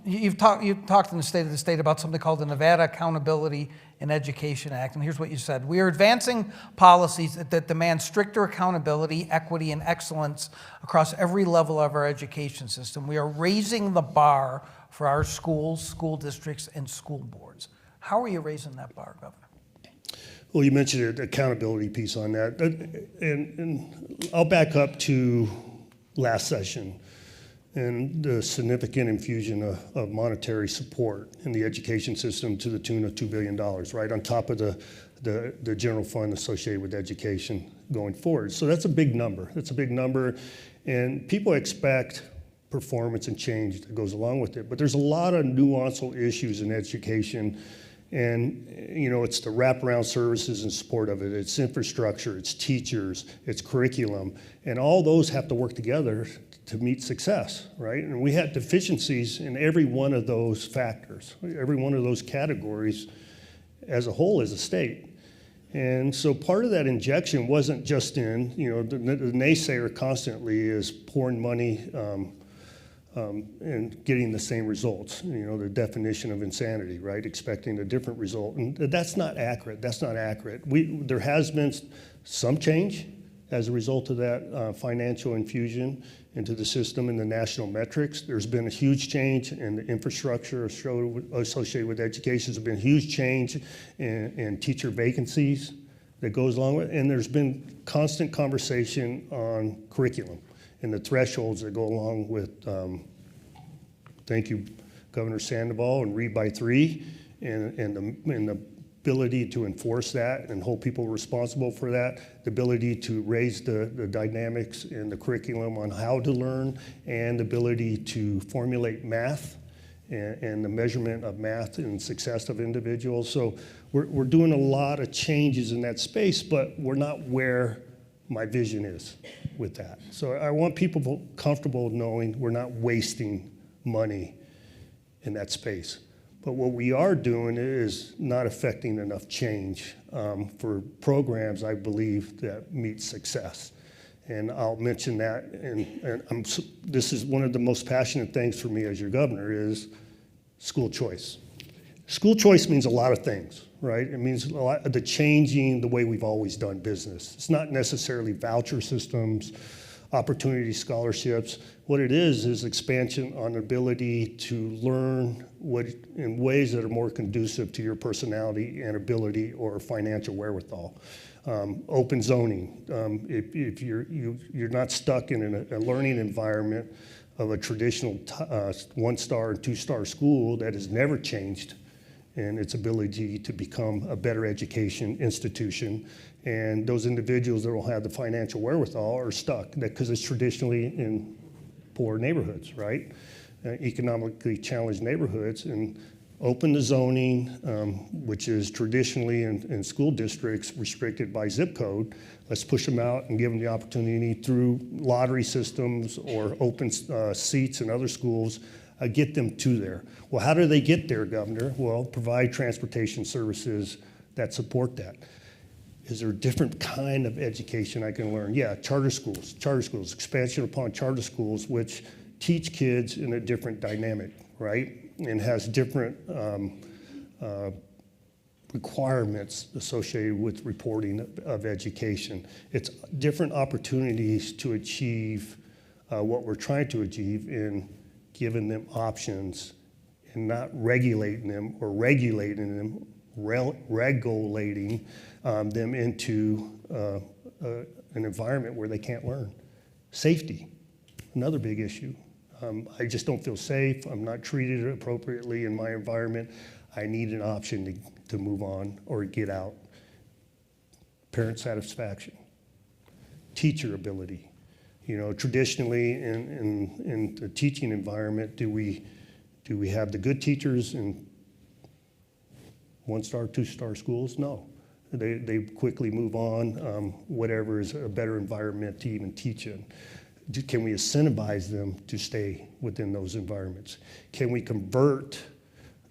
You've talked in the State of the State about something called the Nevada Accountability in Education Act, and here's what you said. We are advancing policies that demand stricter accountability, equity, and excellence across every level of our education system. We are raising the bar for our schools, school districts, and school boards. How are you raising that bar, Governor? Well, you mentioned the accountability piece on that, and I'll back up to last session and the significant infusion of monetary support in the education system to the tune of $2 billion, right, on top of the general fund associated with education going forward. So that's a big number. That's a big number, and people expect performance and change that goes along with it. But there's a lot of nuanced issues in education, and it's the wraparound services and support of it. It's infrastructure, it's teachers, it's curriculum, and all those have to work together to meet success, right? And we had deficiencies in every one of those factors, every one of those categories as a whole as a state. And so part of that injection wasn't just in, the naysayer constantly is pouring money and getting the same results, the definition of insanity, right? Expecting a different result. And that's not accurate. That's not accurate. There has been some change as a result of that financial infusion into the system and the national metrics. There's been a huge change in the infrastructure associated with education. There's been a huge change in teacher vacancies that goes along with it. And there's been constant conversation on curriculum and the thresholds that go along with, thank you, Governor Sandoval, and Read by 3, and the ability to enforce that and hold people responsible for that, the ability to raise the dynamics in the curriculum on how to learn, and the ability to formulate math and the measurement of math and success of individuals. So we're doing a lot of changes in that space, but we're not where my vision is with that. So I want people comfortable knowing we're not wasting money in that space. But what we are doing is not affecting enough change for programs, I believe, that meet success. And I'll mention that, and this is one of the most passionate things for me as your governor is school choice. School choice means a lot of things, right? It means a lot of the changing the way we've always done business. It's not necessarily voucher systems, opportunity scholarships. What it is expansion on ability to learn what in ways that are more conducive to your personality and ability or financial wherewithal. Open zoning. If you're not stuck in a learning environment of a traditional one-star and two-star school that has never changed in its ability to become a better education institution. And those individuals that don't have the financial wherewithal are stuck because it's traditionally in poor neighborhoods, right? Economically challenged neighborhoods. And open the zoning, which is traditionally in school districts restricted by zip code. Let's push them out and give them the opportunity through lottery systems or open seats in other schools, get them to there. Well, how do they get there, Governor? Well, provide transportation services that support that. Is there a different kind of education I can learn? Yeah, charter schools, expansion upon charter schools, which teach kids in a different dynamic, right? And has different requirements associated with reporting of education. It's different opportunities to achieve what we're trying to achieve in giving them options and not regulating them or regulating them, regulating them into an environment where they can't learn. Safety, another big issue. I just don't feel safe. I'm not treated appropriately in my environment. I need an option to move on or get out. Parent satisfaction, teacher ability. You know, traditionally in the teaching environment, do we have the good teachers in one-star, two-star schools? No. They quickly move on, whatever is a better environment to even teach in. Can we incentivize them to stay within those environments? Can we convert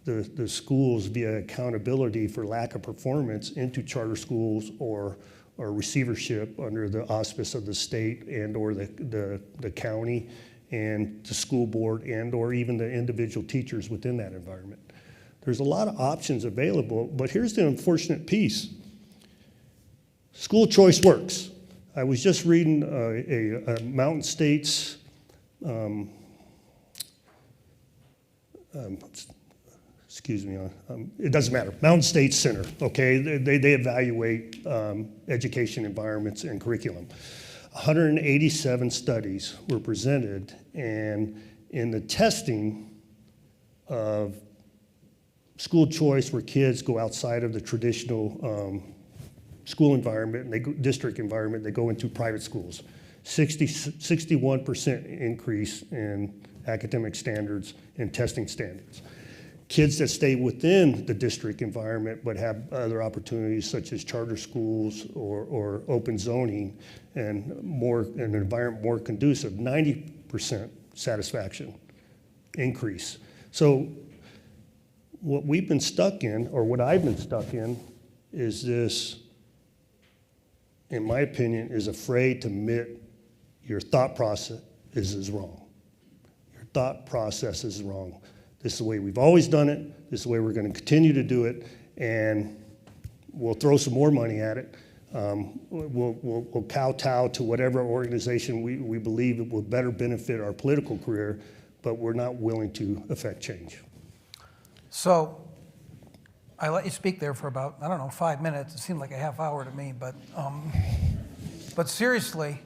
the schools via accountability for lack of performance into charter schools or receivership under the auspice of the state and or the county and the school board and or even the individual teachers within that environment? There's a lot of options available, but here's the unfortunate piece. School choice works. I was just reading a Mountain States excuse me, it doesn't matter, Mountain States Center, okay? They evaluate education environments and curriculum. 187 studies were presented, and in the testing of school choice where kids go outside of the traditional school environment, district environment, they go into private schools. 61% increase in academic standards and testing standards. Kids that stay within the district environment but have other opportunities such as charter schools or open zoning and an environment more conducive, 90% satisfaction increase. So what we've been stuck in, or what I've been stuck in, is this, in my opinion, is afraid to admit your thought process is wrong. Your thought process is wrong. This is the way we've always done it. This is the way we're going to continue to do it, and we'll throw some more money at it. We'll kowtow to whatever organization we believe it will better benefit our political career, but we're not willing to affect change. So I let you speak there for about, 5 minutes. It seemed like a half hour to me, but seriously.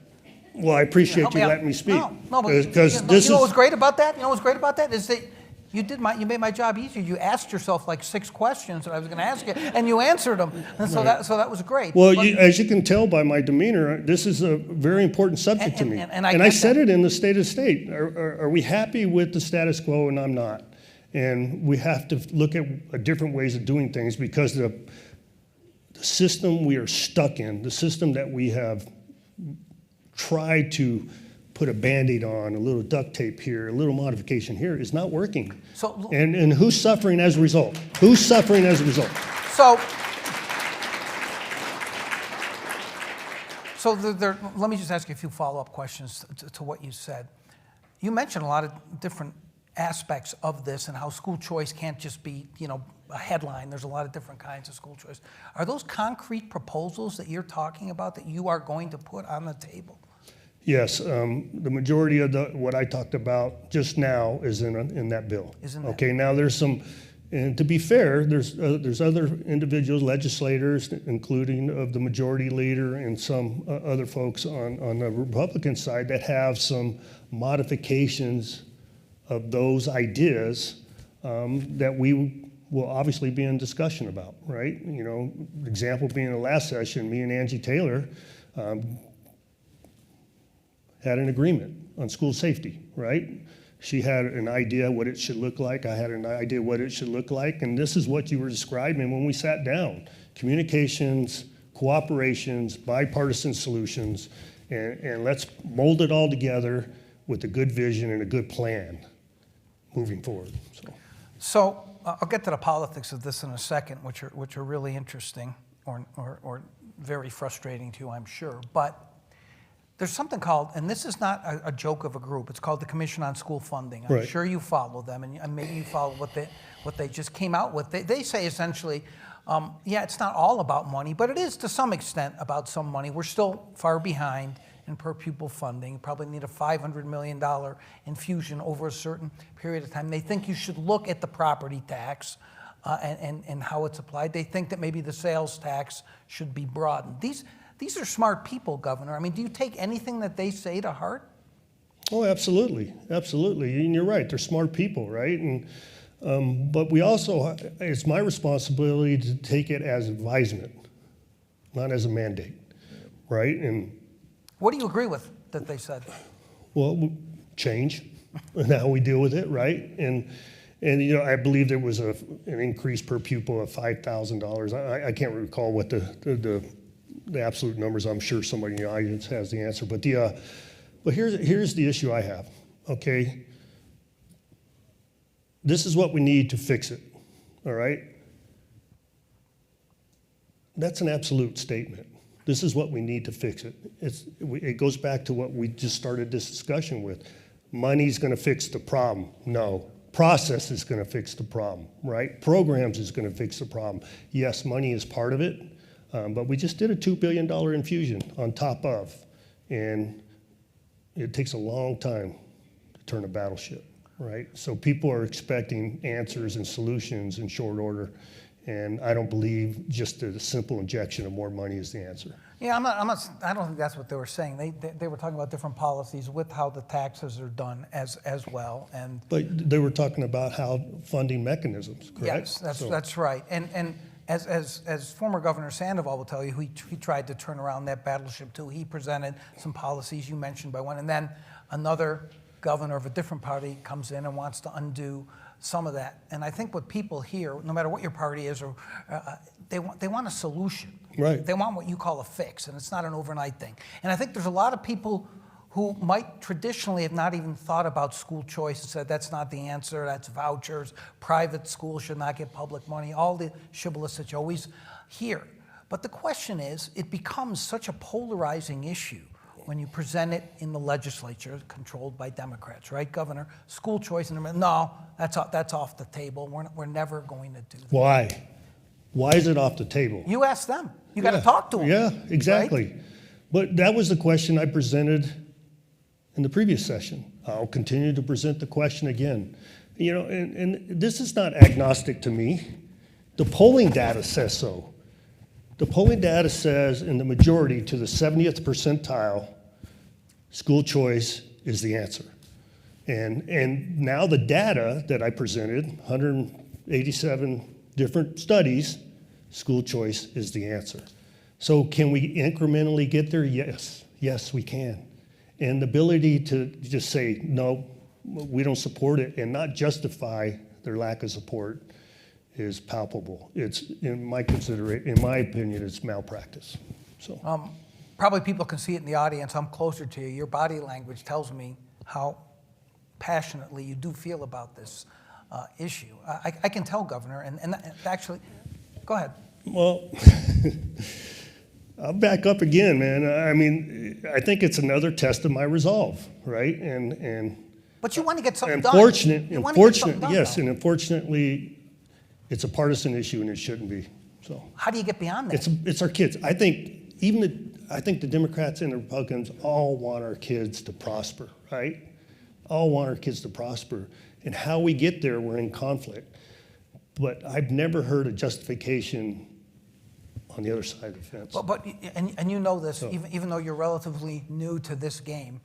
Well, I appreciate you letting me speak. No, because you know what's great about that? You know what's great about that is that you made my job easier. You asked yourself like 6 questions that I was going to ask you, and you answered them. And so that was great. Well, as you can tell by my demeanor, this is a very important subject to me. And I said it in the State of the State. Are we happy with the status quo? And I'm not. And we have to look at different ways of doing things because the system we are stuck in, the system that we have tried to put a Band-Aid on, a little duct tape here, a little modification here, is not working. So, and who's suffering as a result? Who's suffering as a result? So let me just ask you a few follow-up questions to what you said. You mentioned a lot of different aspects of this and how school choice can't just be, a headline. There's a lot of different kinds of school choice. Are those concrete proposals that you're talking about that you are going to put on the table? Yes, the majority of what I talked about just now is in that bill. Isn't that? Okay, now there's some, and to be fair, there's other individuals, legislators, including of the majority leader and some other folks on the Republican side that have some modifications of those ideas that we will obviously be in discussion about, right? Example being the last session, me and Angie Taylor had an agreement on school safety, right? She had an idea what it should look like. I had an idea what it should look like. And this is what you were describing when we sat down. Communications, cooperations, bipartisan solutions, and let's mold it all together with a good vision and a good plan moving forward. So I'll get to the politics of this in a second, which are really interesting or very frustrating to you, I'm sure. But there's something called, and this is not a joke of a group, it's called the Commission on School Funding. I'm sure you follow them, and maybe you follow what they just came out with. They say essentially, it's not all about money, but it is to some extent about some money. We're still far behind in per pupil funding. Probably need a $500 million infusion over a certain period of time. They think you should look at the property tax and how it's applied. They think that maybe the sales tax should be broadened. These are smart people, Governor. I mean, do you take anything that they say to heart? Oh, absolutely, absolutely. And you're right, they're smart people, right? And but we also, it's my responsibility to take it as advisement, not as a mandate, right? And what do you agree with that they said? well, change and how we deal with it, right? And I believe there was an increase per pupil of $5,000. I can't recall what the absolute numbers. I'm sure somebody in the audience has the answer. But here's the issue I have. Okay, this is what we need to fix it. All right, that's an absolute statement. This is what we need to fix it. It goes back to what we just started this discussion with. Money's going to fix the problem. No. Process is going to fix the problem, right? Programs is going to fix the problem. Yes, money is part of it. But we just did a $2 billion infusion on top of, and it takes a long time to turn a battleship, right? So people are expecting answers and solutions in short order, and I don't believe just a simple injection of more money is the answer. Yeah, I don't think that's what they were saying. They were talking about different policies with how the taxes are done as well. But they were talking about how funding mechanisms, correct? Yes, that's right. And as former Governor Sandoval will tell you, he tried to turn around that battleship too. He presented some policies you mentioned by one, and then another governor of a different party comes in and wants to undo some of that. And I think what people hear, no matter what your party is, or they want a solution. Right. They want what you call a fix, and it's not an overnight thing. And I think there's a lot of people who might traditionally have not even thought about school choice and said that's not the answer, that's vouchers, private schools should not get public money, all the shibboleths that you always hear. But the question is, it becomes such a polarizing issue when you present it in the legislature controlled by Democrats, right, Governor? School choice, and no, that's off the table. We're never going to do that. Why? Why is it off the table? You ask them. You got to talk to them. Yeah, exactly. Right? But that was the question I presented in the previous session. I'll continue to present the question again. And this is not agnostic to me. The polling data says so. The polling data says in the majority to the 70th percentile, school choice is the answer. And now the data that I presented, 187 different studies, school choice is the answer. So can we incrementally get there? Yes. Yes, we can. And the ability to just say, no, we don't support it, and not justify their lack of support is palpable. It's, in my opinion, it's malpractice. So probably people can see it in the audience. I'm closer to you. Your body language tells me how passionately you do feel about this issue. I can tell, Governor, and actually, go ahead. Well, I'll back up again, man. I mean, I think it's another test of my resolve, right? And But you want to get something done. Unfortunately, yes, and unfortunately, it's a partisan issue and it shouldn't be. So how do you get beyond that? It's our kids. I think the Democrats and the Republicans all want our kids to prosper, right? All want our kids to prosper. And how we get there, we're in conflict. But I've never heard a justification on the other side of the fence. And you know this, even though you're relatively new to this game,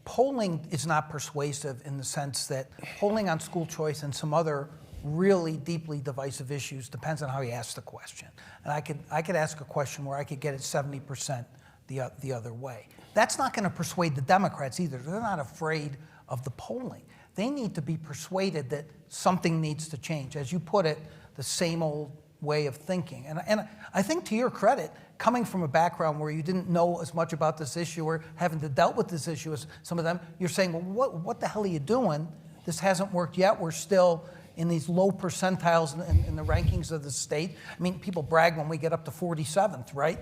polling is not persuasive in the sense that polling on school choice and some other really deeply divisive issues depends on how you ask the question. And I could ask a question where I could get it 70% the other way. That's not going to persuade the Democrats either. They're not afraid of the polling. They need to be persuaded that something needs to change. As you put it, the same old way of thinking. And I think, to your credit, coming from a background where you didn't know as much about this issue or having to dealt with this issue as some of them, you're saying, well, what the hell are you doing? This hasn't worked yet. We're still in these low percentiles in the rankings of the state. I mean, people brag when we get up to 47th, right?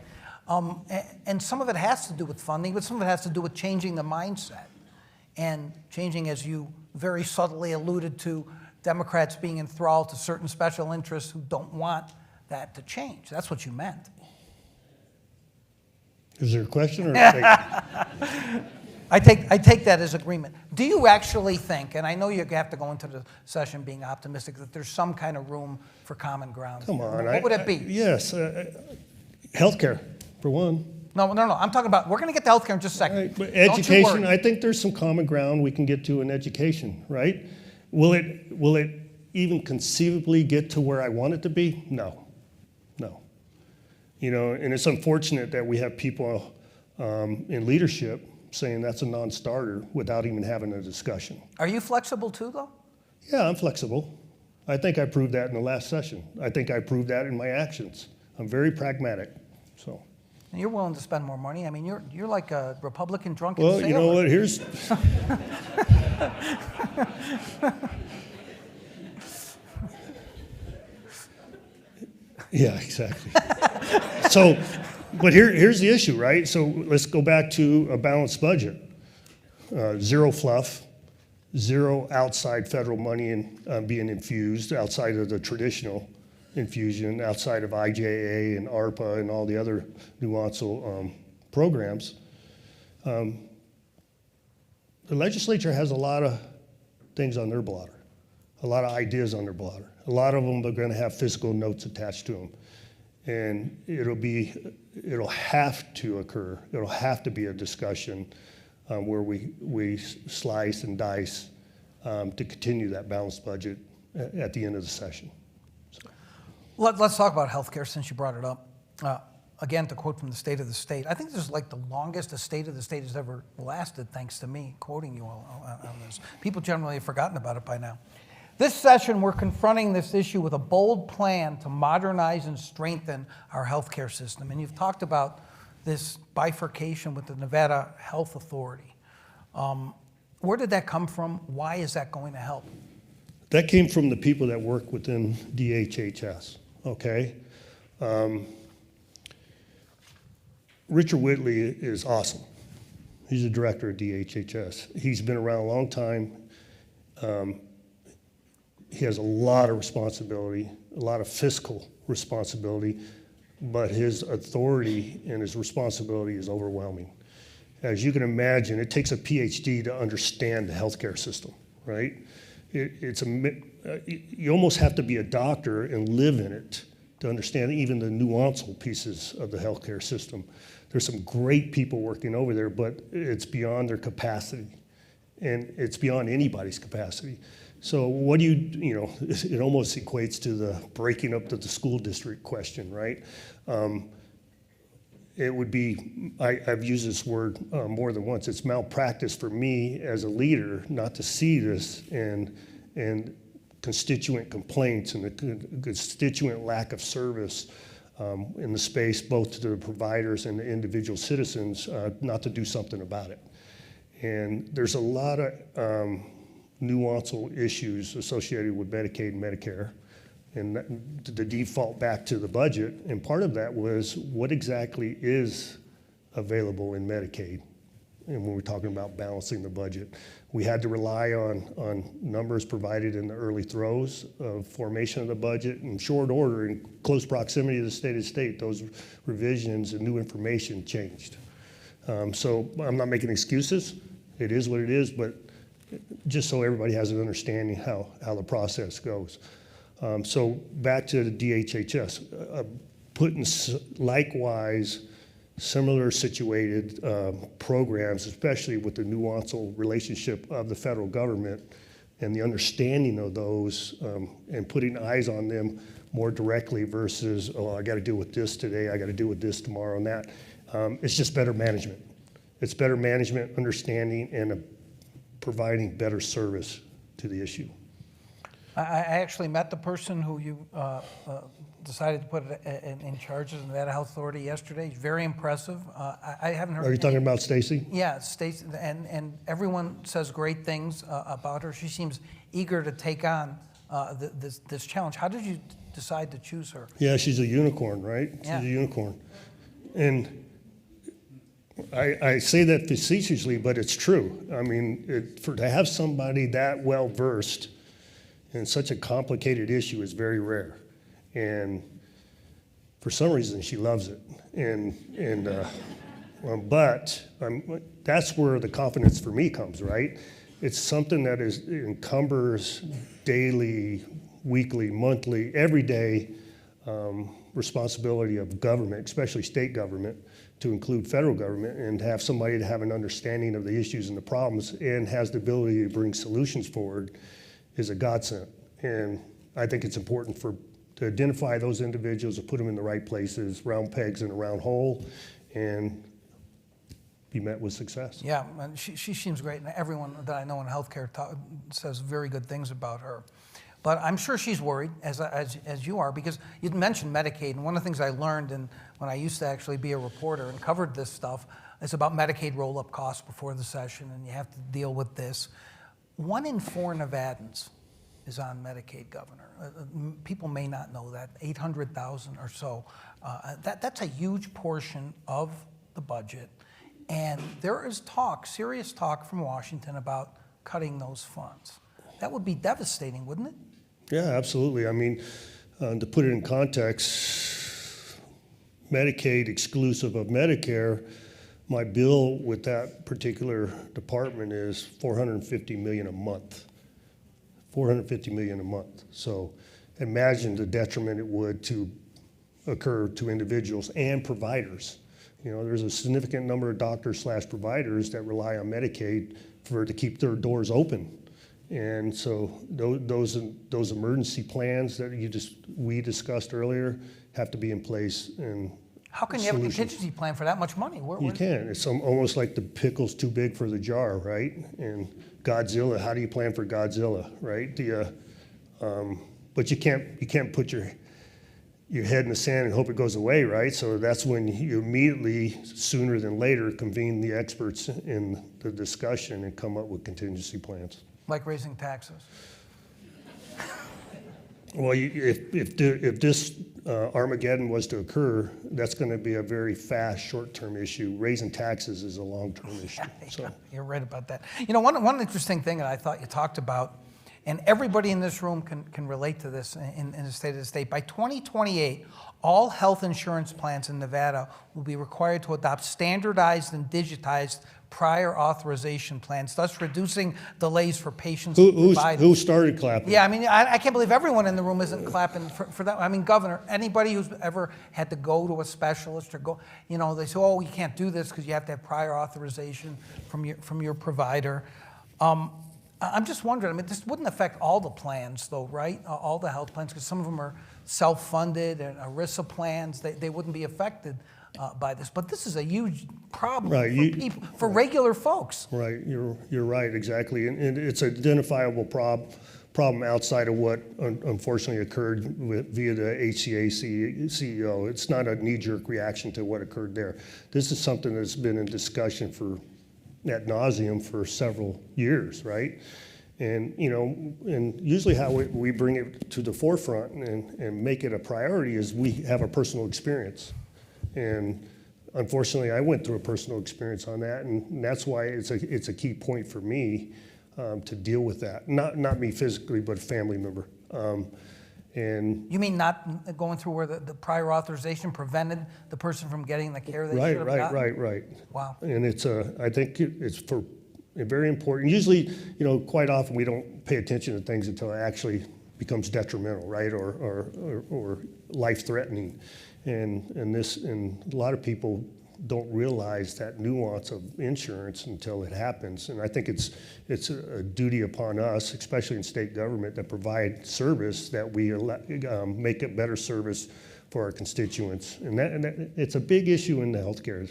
And some of it has to do with funding, but some of it has to do with changing the mindset and changing, as you very subtly alluded to, Democrats being enthralled to certain special interests who don't want that to change. That's what you meant. Is there a question? Or I take that as agreement. Do you actually think, and I know you have to go into the session being optimistic, that there's some kind of room for common ground? Come on. What would it be? Yes. Healthcare, for one. No. I'm talking about, we're going to get to healthcare in just a second. Right, but education, I think there's some common ground we can get to in education, right? Will it even conceivably get to where I want it to be? No. You know, and it's unfortunate that we have people in leadership saying that's a non-starter without even having a discussion. Are you flexible too, though? Yeah, I'm flexible. I think I proved that in the last session. I think I proved that in my actions. I'm very pragmatic, so. And you're willing to spend more money. I mean, you're like a Republican drunken Well, sailor. you know what, here's... Yeah, exactly. So, but here's the issue, right? So let's go back to a balanced budget. Zero fluff, zero outside federal money being infused outside of the traditional infusion, outside of IJA and ARPA and all the other nuanced programs. The legislature has a lot of things on their blotter, a lot of ideas on their blotter. A lot of them are going to have fiscal notes attached to them. And it'll have to occur. It'll have to be a discussion where we slice and dice to continue that balanced budget at the end of the session. So. Let's talk about healthcare since you brought it up. Again, to quote from the State of the State, I think this is like the longest the State of the State has ever lasted, thanks to me quoting you all on this. People generally have forgotten about it by now. This session, we're confronting this issue with a bold plan to modernize and strengthen our healthcare system. And you've talked about this bifurcation with the Nevada Health Authority. Where did that come from? Why is that going to help? That came from the people that work within DHHS, okay? Richard Whitley is awesome. He's the director of DHHS. He's been around a long time. He has a lot of responsibility, a lot of fiscal responsibility, but his authority and his responsibility is overwhelming. As you can imagine, it takes a PhD to understand the healthcare system, right? You almost have to be a doctor and live in it to understand even the nuanced pieces of the healthcare system. There's some great people working over there, but it's beyond their capacity, and it's beyond anybody's capacity. So what do it almost equates to the breaking up of the school district question, right? It would be, I've used this word more than once, it's malpractice for me as a leader not to see this and constituent complaints and the constituent lack of service in the space, both to the providers and the individual citizens, not to do something about it. And there's a lot of nuanced issues associated with Medicaid and Medicare, and the default back to the budget. And part of that was what exactly is available in Medicaid and when we're talking about balancing the budget. We had to rely on numbers provided in the early throes of formation of the budget. In short order, in close proximity to the state, those revisions and new information changed. So I'm not making excuses. It is what it is, but just so everybody has an understanding how the process goes. So back to the DHHS, putting likewise similar situated programs, especially with the nuanced relationship of the federal government and the understanding of those and putting eyes on them more directly versus, oh, I got to deal with this today, I got to deal with this tomorrow and that. It's just better management. It's better management, understanding, and providing better service to the issue. I actually met the person who you decided to put in charge of the Nevada Health Authority yesterday. He's very impressive. I haven't heard. Are you talking about Stacy? Yeah, Stacy, and everyone says great things about her. She seems eager to take on this challenge. How did you decide to choose her? Yeah, she's a unicorn, right? She's a unicorn. And I say that facetiously, but it's true. I mean, to have somebody that well versed in such a complicated issue is very rare. And for some reason, she loves it. But that's where the confidence for me comes, right? It's something that encumbers daily, weekly, monthly, every day responsibility of government, especially state government, to include federal government, and to have somebody to have an understanding of the issues and the problems and has the ability to bring solutions forward is a godsend. And I think it's important to identify those individuals, to put them in the right places, round pegs in a round hole, and be met with success. Yeah, and she seems great, and everyone that I know in healthcare says very good things about her. But I'm sure she's worried, as you are, because you mentioned Medicaid, and one of the things I learned when I used to actually be a reporter and covered this stuff is about Medicaid roll-up costs before the session, and you have to deal with this. 1 in 4 Nevadans is on Medicaid, Governor. People may not know that, 800,000 or so. That's a huge portion of the budget, and there is serious talk from Washington about cutting those funds. That would be devastating, wouldn't it? Yeah, absolutely. I mean, to put it in context, Medicaid exclusive of Medicare, my bill with that particular department is $450 million a month. $450 million a month. So imagine the detriment it would to occur to individuals and providers. You know, there's a significant number of doctors/providers that rely on Medicaid to keep their doors open. And so those emergency plans that we discussed earlier have to be in place. And how can you have a contingency plan for that much money? You can. It's almost like the pickle's too big for the jar, right? And Godzilla. How do you plan for Godzilla, right? But you can't put your head in the sand and hope it goes away, right? So that's when you immediately, sooner than later, convene the experts in the discussion and come up with contingency plans. Like raising taxes. Well, if this Armageddon was to occur, that's going to be a very fast, short-term issue. Raising taxes is a long-term issue. So you're right about that. You know, one interesting thing that I thought you talked about, and everybody in this room can relate to this in the state of the state. By 2028, all health insurance plans in Nevada will be required to adopt standardized and digitized prior authorization plans, thus reducing delays for patients. Who started clapping? Yeah, I mean, I can't believe everyone in the room isn't clapping for that. I mean, Governor, anybody who's ever had to go to a specialist or go, you know, they say, oh, you can't do this because you have to have prior authorization from your provider. I'm just wondering, I mean, this wouldn't affect all the plans, though, right? All the health plans, because some of them are self-funded and ERISA plans. They wouldn't be affected by this. But this is a huge problem for regular folks. Right, you're right, exactly. And it's an identifiable problem outside of what unfortunately occurred via the HCA CEO. It's not a knee-jerk reaction to what occurred there. This is something that's been in discussion ad nauseum for several years, right? And and usually how we bring it to the forefront and make it a priority is we have a personal experience. And unfortunately, I went through a personal experience on that, and that's why it's a key point for me to deal with that. Not me physically, but a family member. And You mean not going through where the prior authorization prevented the person from getting the care they should have gotten? Right. Wow. And I think it's very important. Usually, quite often we don't pay attention to things until it actually becomes detrimental, right, or life-threatening. And a lot of people don't realize that nuance of insurance until it happens. And I think it's a duty upon us, especially in state government, that provide service, that we make a better service for our constituents. And that it's a big issue in the healthcare.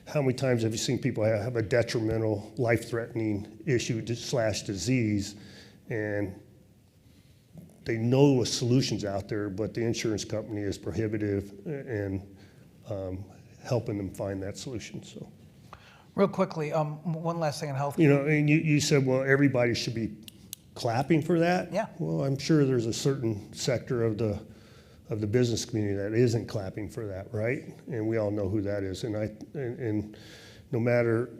How many times have you seen people have a detrimental, life-threatening issue / disease, and they know a solution's out there, but the insurance company is prohibitive and helping them find that solution. So, Real quickly, one last thing on health. and you said, well, everybody should be clapping for that. Yeah. Well, I'm sure there's a certain sector of the business community that isn't clapping for that, right? And we all know who that is. And no matter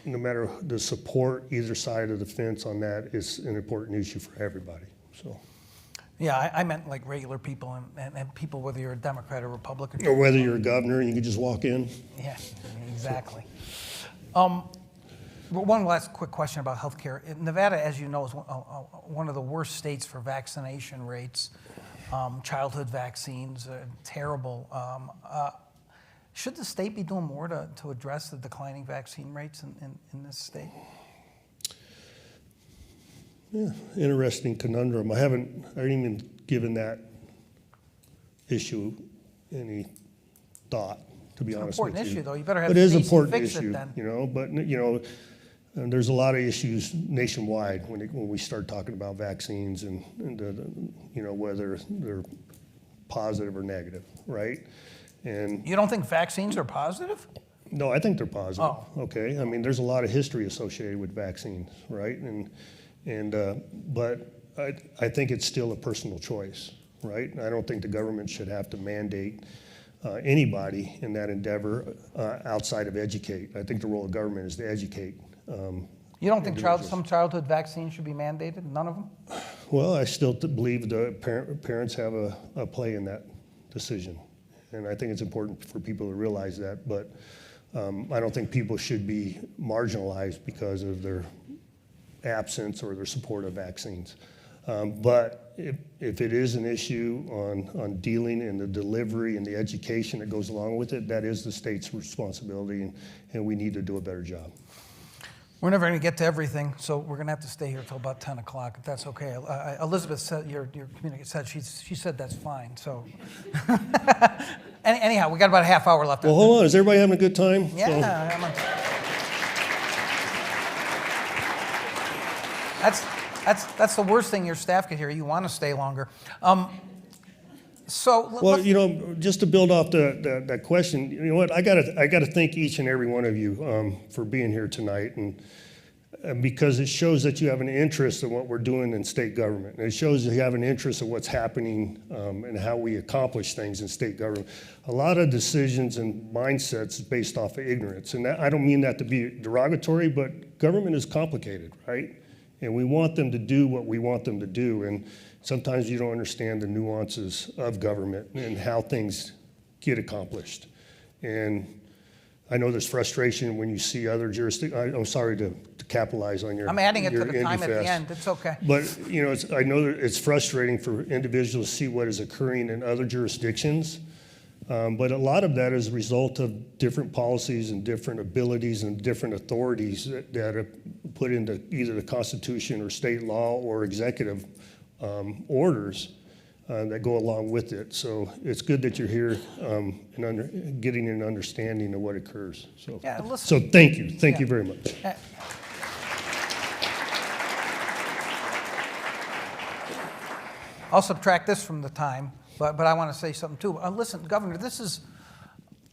the support either side of the fence on that is an important issue for everybody. So. Yeah, I meant like regular people and people, whether you're a Democrat or Republican. Or whether you're a governor and you can just walk in. Yeah, exactly. One last quick question about healthcare. Nevada, as you know, is one of the worst states for vaccination rates. Childhood vaccines are terrible. Should the state be doing more to address the declining vaccine rates in this state? Yeah, interesting conundrum. I haven't even given that issue any thought, to be honest with you. It's an important issue, though. You better have It is an Stacey important fix issue, it then. But and there's a lot of issues nationwide when we start talking about vaccines and whether they're positive or negative, right? And You don't think vaccines are positive? no, I think they're positive. Oh. Okay, I mean, there's a lot of history associated with vaccines, right? But I think it's still a personal choice, right? I don't think the government should have to mandate anybody in that endeavor outside of educate. I think the role of government is to educate. You don't think some childhood vaccines should be mandated? None of them? Well, I still believe the parents have a play in that decision. And I think it's important for people to realize that. But I don't think people should be marginalized because of their absence or their support of vaccines. But if it is an issue on dealing and the delivery and the education that goes along with it, that is the state's responsibility, and we need to do a better job. We're never going to get to everything, so we're going to have to stay here until about 10 o'clock, if that's okay. Elizabeth said, your communicator said, she said that's fine, so. Anyhow, we got about a half hour left. Well, hold on. Is everybody having a good time? Yeah. That's the worst thing your staff could hear. You want to stay longer. Just to build off that question, you know what? I gotta thank each and every one of you for being here tonight, and because it shows that you have an interest in what we're doing in state government. And it shows that you have an interest in what's happening and how we accomplish things in state government. A lot of decisions and mindsets based off of ignorance, and I don't mean that to be derogatory, but government is complicated, right? And we want them to do what we want them to do, and sometimes you don't understand the nuances of government and how things get accomplished. And I know there's frustration when you see other jurisdictions. I'm sorry to capitalize on your I'm adding it to your the time Indy at the Fest. end. It's okay. But I know that it's frustrating for individuals to see what is occurring in other jurisdictions. But a lot of that is a result of different policies and different abilities and different authorities that are put into either the Constitution or state law or executive orders that go along with it. So it's good that you're here and getting an understanding of what occurs. So, Yeah, listen. so thank you. Thank you very much. I'll subtract this from the time, but I want to say something too. Listen, Governor, this is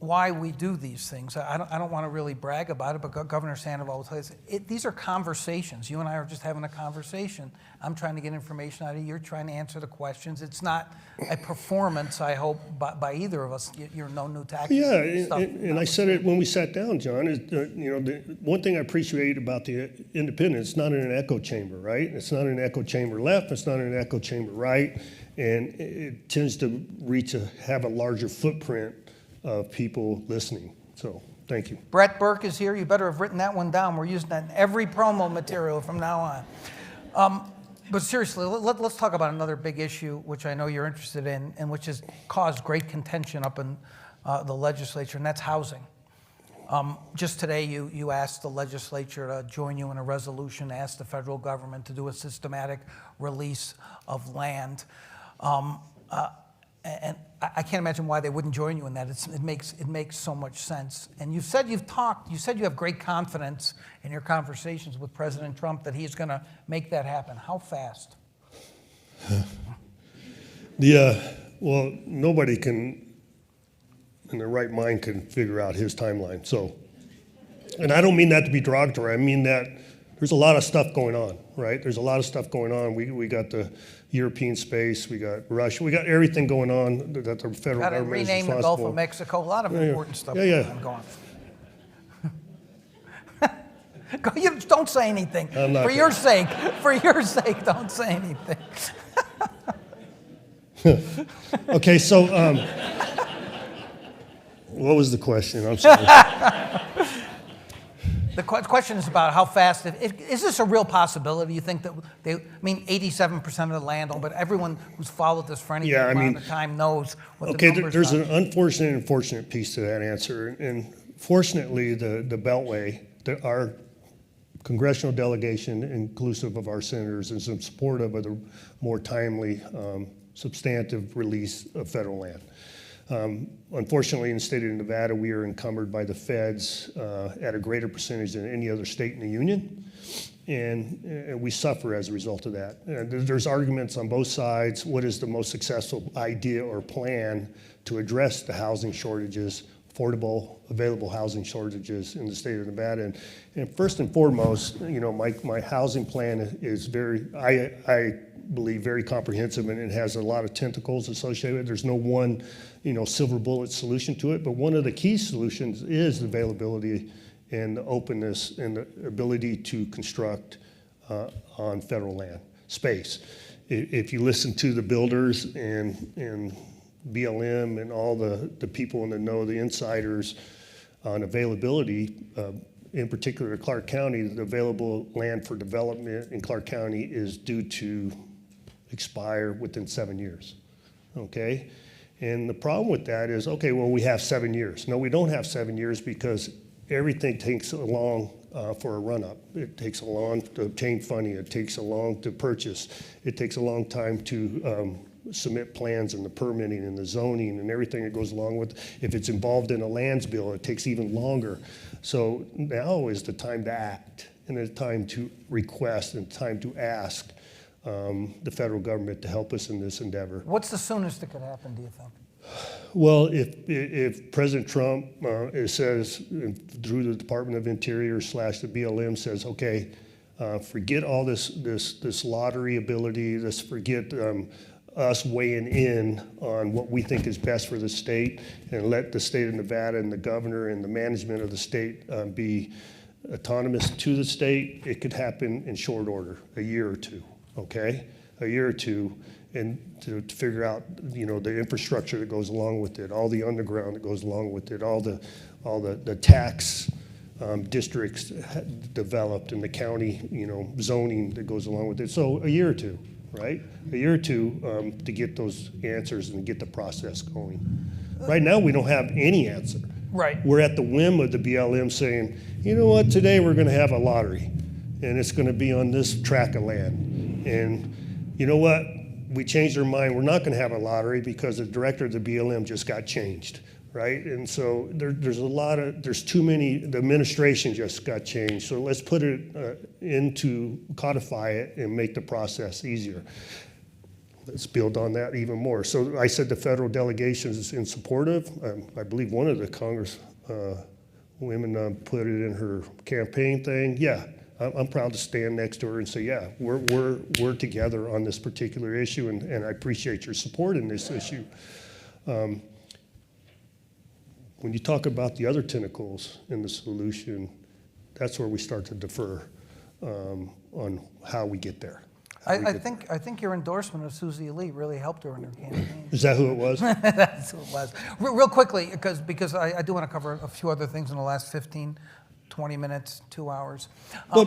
why we do these things. I don't want to really brag about it, but Governor Sandoval will tell us, these are conversations. You and I are just having a conversation. I'm trying to get information out of you. You're trying to answer the questions. It's not a performance, I hope, by either of us. You're no new tactics. Yeah, and I said it when we sat down, John, is the one thing I appreciate about the independent, it's not in an echo chamber, right? It's not in an echo chamber left, it's not in an echo chamber right, and it tends to have a larger footprint of people listening. So, thank you. Brett Burke is here. You better have written that one down. We're using that in every promo material from now on. But seriously, let's talk about another big issue, which I know you're interested in, and which has caused great contention up in the legislature, and that's housing. Just today, you asked the legislature to join you in a resolution to ask the federal government to do a systematic release of land. And I can't imagine why they wouldn't join you in that. It makes so much sense. And you said you have great confidence in your conversations with President Trump that he's going to make that happen. How fast? Well, nobody can, in their right mind, can figure out his timeline. So, and I don't mean that to be derogatory. I mean that there's a lot of stuff going on, right? There's a lot of stuff going on. We got the European space, we got Russia, we got everything going on that the federal government is responsible. Got to rename the Gulf of Mexico. A lot of important stuff going on. You don't say anything. For your sake, don't say anything. Okay, so what was the question? I'm sorry. The question is about how fast. Is this a real possibility? You think that 87% of the land, but everyone who's followed this for any amount of time knows what the numbers are. There's an unfortunate and fortunate piece to that answer. And fortunately, the Beltway, our congressional delegation, inclusive of our senators, is in support of the more timely, substantive release of federal land. Unfortunately, in the state of Nevada, we are encumbered by the feds at a greater percentage than any other state in the union, and we suffer as a result of that. There's arguments on both sides. What is the most successful idea or plan to address the housing shortages, affordable, available housing shortages in the state of Nevada? And first and foremost, my housing plan is I believe very comprehensive, and it has a lot of tentacles associated with it. There's no one silver bullet solution to it, but one of the key solutions is the availability and the openness and the ability to construct on federal land space. If you listen to the builders and BLM and all the people in the know, the insiders on availability, in particular Clark County, the available land for development in Clark County is due to expire within 7 years, okay? And the problem with that is, okay, well, we have 7 years. No, we don't have 7 years because everything takes a long for a run-up. It takes a long to obtain funding. It takes a long to purchase. It takes a long time to submit plans and the permitting and the zoning and everything that goes along with. If it's involved in a lands bill, it takes even longer. So now is the time to act, and the time to request, and time to ask the federal government to help us in this endeavor. What's the soonest that could happen, do you think? Well, if President Trump says through the Department of Interior / the BLM says, okay, forget all this lottery ability, let's forget us weighing in on what we think is best for the state, and let the state of Nevada and the governor and the management of the state be autonomous to the state, it could happen in short order, a year or two. Okay, a year or two, and to figure out, the infrastructure that goes along with it, all the underground that goes along with it, all the tax districts developed, and the county, zoning that goes along with it. So a year or two, right? A year or two to get those answers and get the process going. Right now, we don't have any answer. Right. We're at the whim of the BLM saying, you know what, today we're going to have a lottery, and it's going to be on this tract of land. And you know what? We changed our mind. We're not going to have a lottery because the director of the BLM just got changed, right? And so there's too many, the administration just got changed. So let's put it codify it and make the process easier. let's build on that even more. So I said the federal delegation is in support of. I believe one of the Congress women put it in her campaign thing. Yeah, I'm proud to stand next to her and say, yeah, we're together on this particular issue, and I appreciate your support in this issue. When you talk about the other tentacles in the solution, that's where we start to defer on how we get there. I think your endorsement of Susie Elite really helped her in her campaign. Is that who it was? That's who it was. Real quickly, because I do want to cover a few other things in the last 15, 20 minutes, 2 hours. But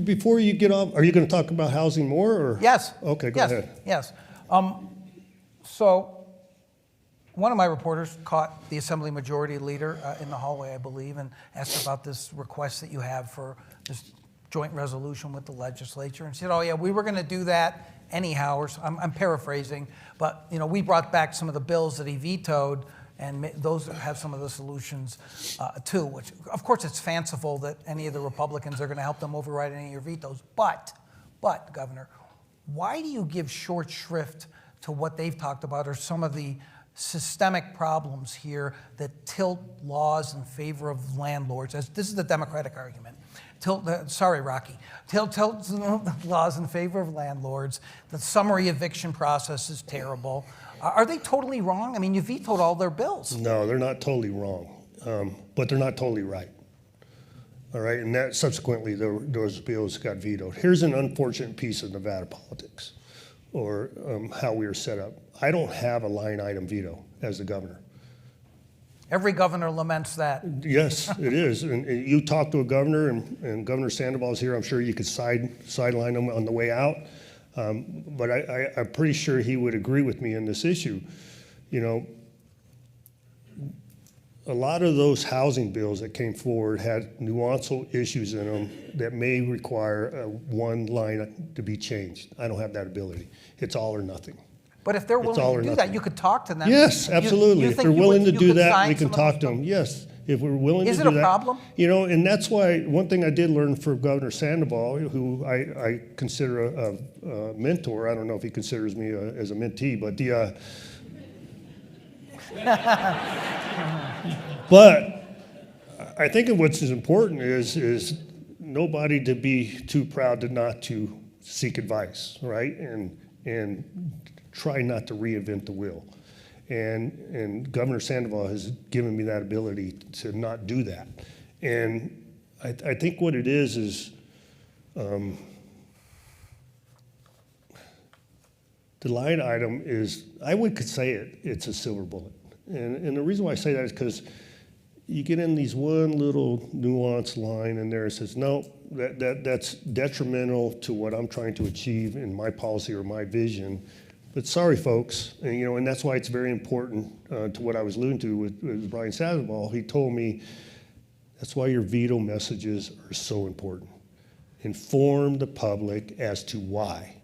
before you get off, are you going to talk about housing more? Or? Yes. Okay, go ahead. Yes. So one of my reporters caught the Assembly Majority Leader in the hallway, I believe, and asked about this request that you have for this joint resolution with the legislature, and said, "Oh yeah, we were going to do that anyhow." Or I'm paraphrasing, but we brought back some of the bills that he vetoed, and those have some of the solutions too. Which, of course, it's fanciful that any of the Republicans are going to help them override any of your vetoes. But, Governor, why do you give short shrift to what they've talked about, or some of the systemic problems here that tilt laws in favor of landlords? This is the Democratic argument. Sorry, Rocky. Tilt laws in favor of landlords. The summary eviction process is terrible. Are they totally wrong? I mean, you vetoed all their bills. No, they're not totally wrong, but they're not totally right. All right, and that subsequently those bills got vetoed. Here's an unfortunate piece of Nevada politics, or how we are set up. I don't have a line item veto as the governor. Every governor laments that. Yes, it is. And you talk to a governor, and Governor Sandoval's here. I'm sure you could sideline him on the way out. But I'm pretty sure he would agree with me on this issue. A lot of those housing bills that came forward had nuanced issues in them that may require one line to be changed. I don't have that ability. It's all or nothing. But if they're willing to do that, you could talk to them. Yes, absolutely. If they're willing to do that, we can talk to them. Yes, if we're willing to do that. Is it a problem? And that's why one thing I did learn from Governor Sandoval, who I consider a mentor. I don't know if he considers me as a mentee, but but I think what's important is nobody to be too proud not to seek advice, right? And try not to reinvent the wheel. And Governor Sandoval has given me that ability to not do that. And I think what it is the line item is, I could say it's a silver bullet. And the reason why I say that is because you get in these one little nuanced line in there that says, no, that's detrimental to what I'm trying to achieve in my policy or my vision. But sorry, folks, and that's why it's very important to what I was alluding to with Brian Sandoval. He told me that's why your veto messages are so important. Inform the public as to why.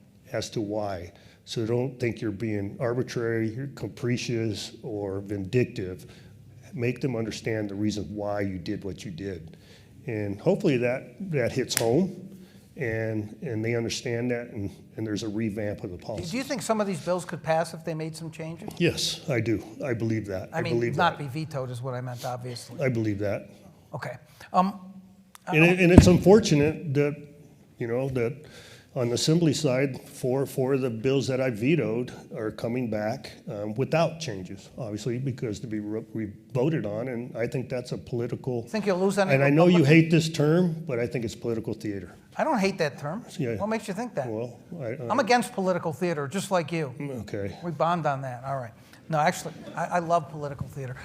So don't think you're being arbitrary, capricious, or vindictive. Make them understand the reason why you did what you did. And hopefully that hits home. And they understand that, and there's a revamp of the policy. Do you think some of these bills could pass if they made some changes? Yes, I do. I believe that. I mean, not be vetoed is what I meant, obviously. I believe that. Okay. And it's unfortunate that, that on the Assembly side, four of the bills that I vetoed are coming back without changes, obviously, because to be voted on, and I think that's a political. Think you'll lose any? And I know you hate this term, but I think it's political theater. I don't hate that term. Yeah. What makes you think that? Well, I'm against political theater, just like you. Okay. We bond on that. All right. No, actually, I love political theater.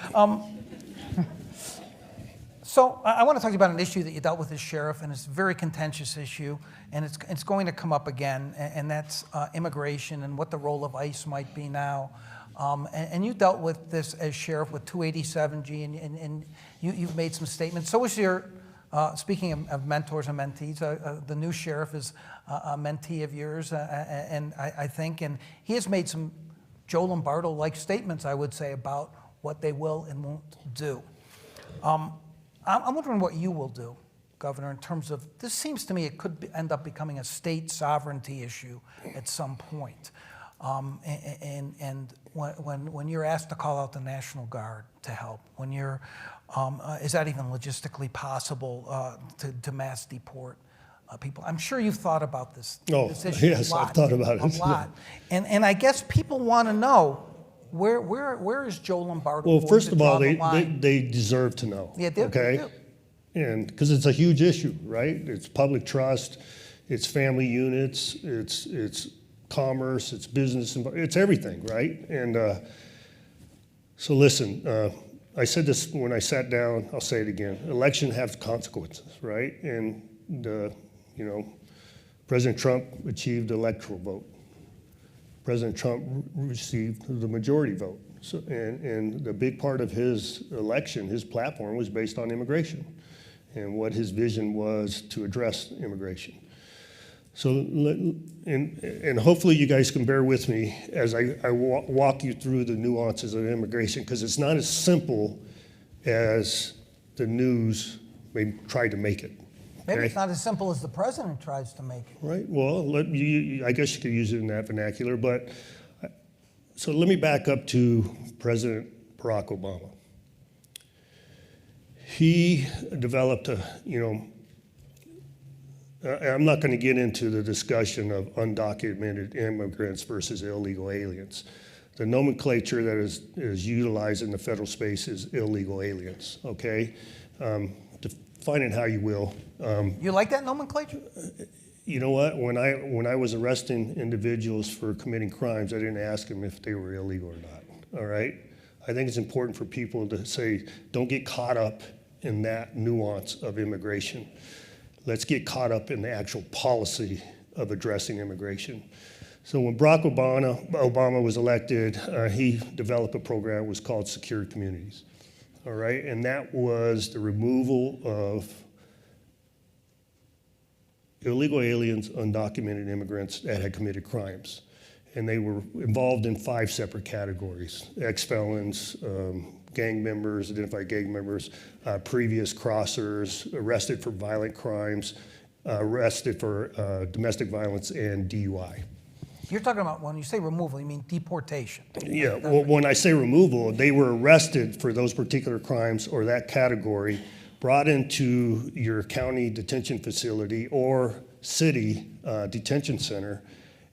So I want to talk to you about an issue that you dealt with as sheriff, and it's a very contentious issue, and it's going to come up again, and that's immigration and what the role of ICE might be now. And you dealt with this as sheriff with 287G, and you've made some statements. So was your, speaking of mentors and mentees, the new sheriff is a mentee of yours, and I think, and he has made some Joe Lombardo-like statements, I would say, about what they will and won't do. I'm wondering what you will do, Governor, in terms of, this seems to me it could end up becoming a state sovereignty issue at some point. And when you're asked to call out the National Guard to help, when you're, is that even logistically possible to mass deport people? I'm sure you've thought about this issue yes, a lot. I've thought about it. A lot. And I guess people want to know, where is Joe Lombardo? Well, going first to of all, draw the line? they deserve to know. Yeah, they okay? do. And because it's a huge issue, right? It's public trust, it's family units, it's commerce, it's business, it's everything, right? And so listen, I said this when I sat down, I'll say it again. Election has consequences, right? And President Trump achieved the electoral vote. President Trump received the majority vote. So, and the big part of his election, his platform, was based on immigration and what his vision was to address immigration. So, and hopefully you guys can bear with me as I walk you through the nuances of immigration, because it's not as simple as the news may try to make it. Maybe it's not as simple as the president tries to make it. Right, well, I guess you could use it in that vernacular, but so let me back up to President Barack Obama. He developed I'm not going to get into the discussion of undocumented immigrants versus illegal aliens. The nomenclature that is utilized in the federal space is illegal aliens, okay? Define it how you will. You like that nomenclature? You know what? When I was arresting individuals for committing crimes, I didn't ask them if they were illegal or not, all right? I think it's important for people to say, don't get caught up in that nuance of immigration. Let's get caught up in the actual policy of addressing immigration. So when Barack Obama was elected, he developed a program that was called Secure Communities, all right? And that was the removal of illegal aliens, undocumented immigrants that had committed crimes. And they were involved in 5 separate categories: ex-felons, gang members, identified gang members, previous crossers, arrested for violent crimes, arrested for domestic violence and DUI. You're talking about, when you say removal, you mean deportation. Yeah, well, when I say removal, they were arrested for those particular crimes or that category, brought into your county detention facility or city detention center,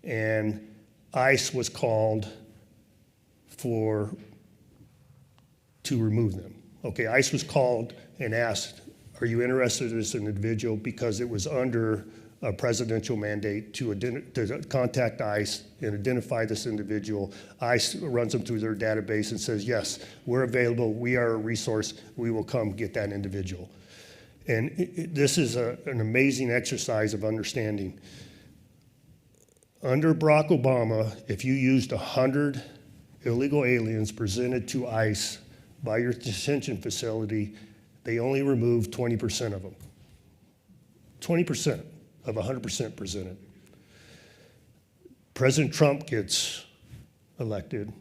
and ICE was called to remove them. Okay, ICE was called and asked, are you interested in this individual? Because it was under a presidential mandate to contact ICE and identify this individual. ICE runs them through their database and says, yes, we're available, we are a resource, we will come get that individual. And this is an amazing exercise of understanding. Under Barack Obama, if you used 100 illegal aliens presented to ICE by your detention facility, they only removed 20% of them. 20% of 100% presented. President Trump gets elected,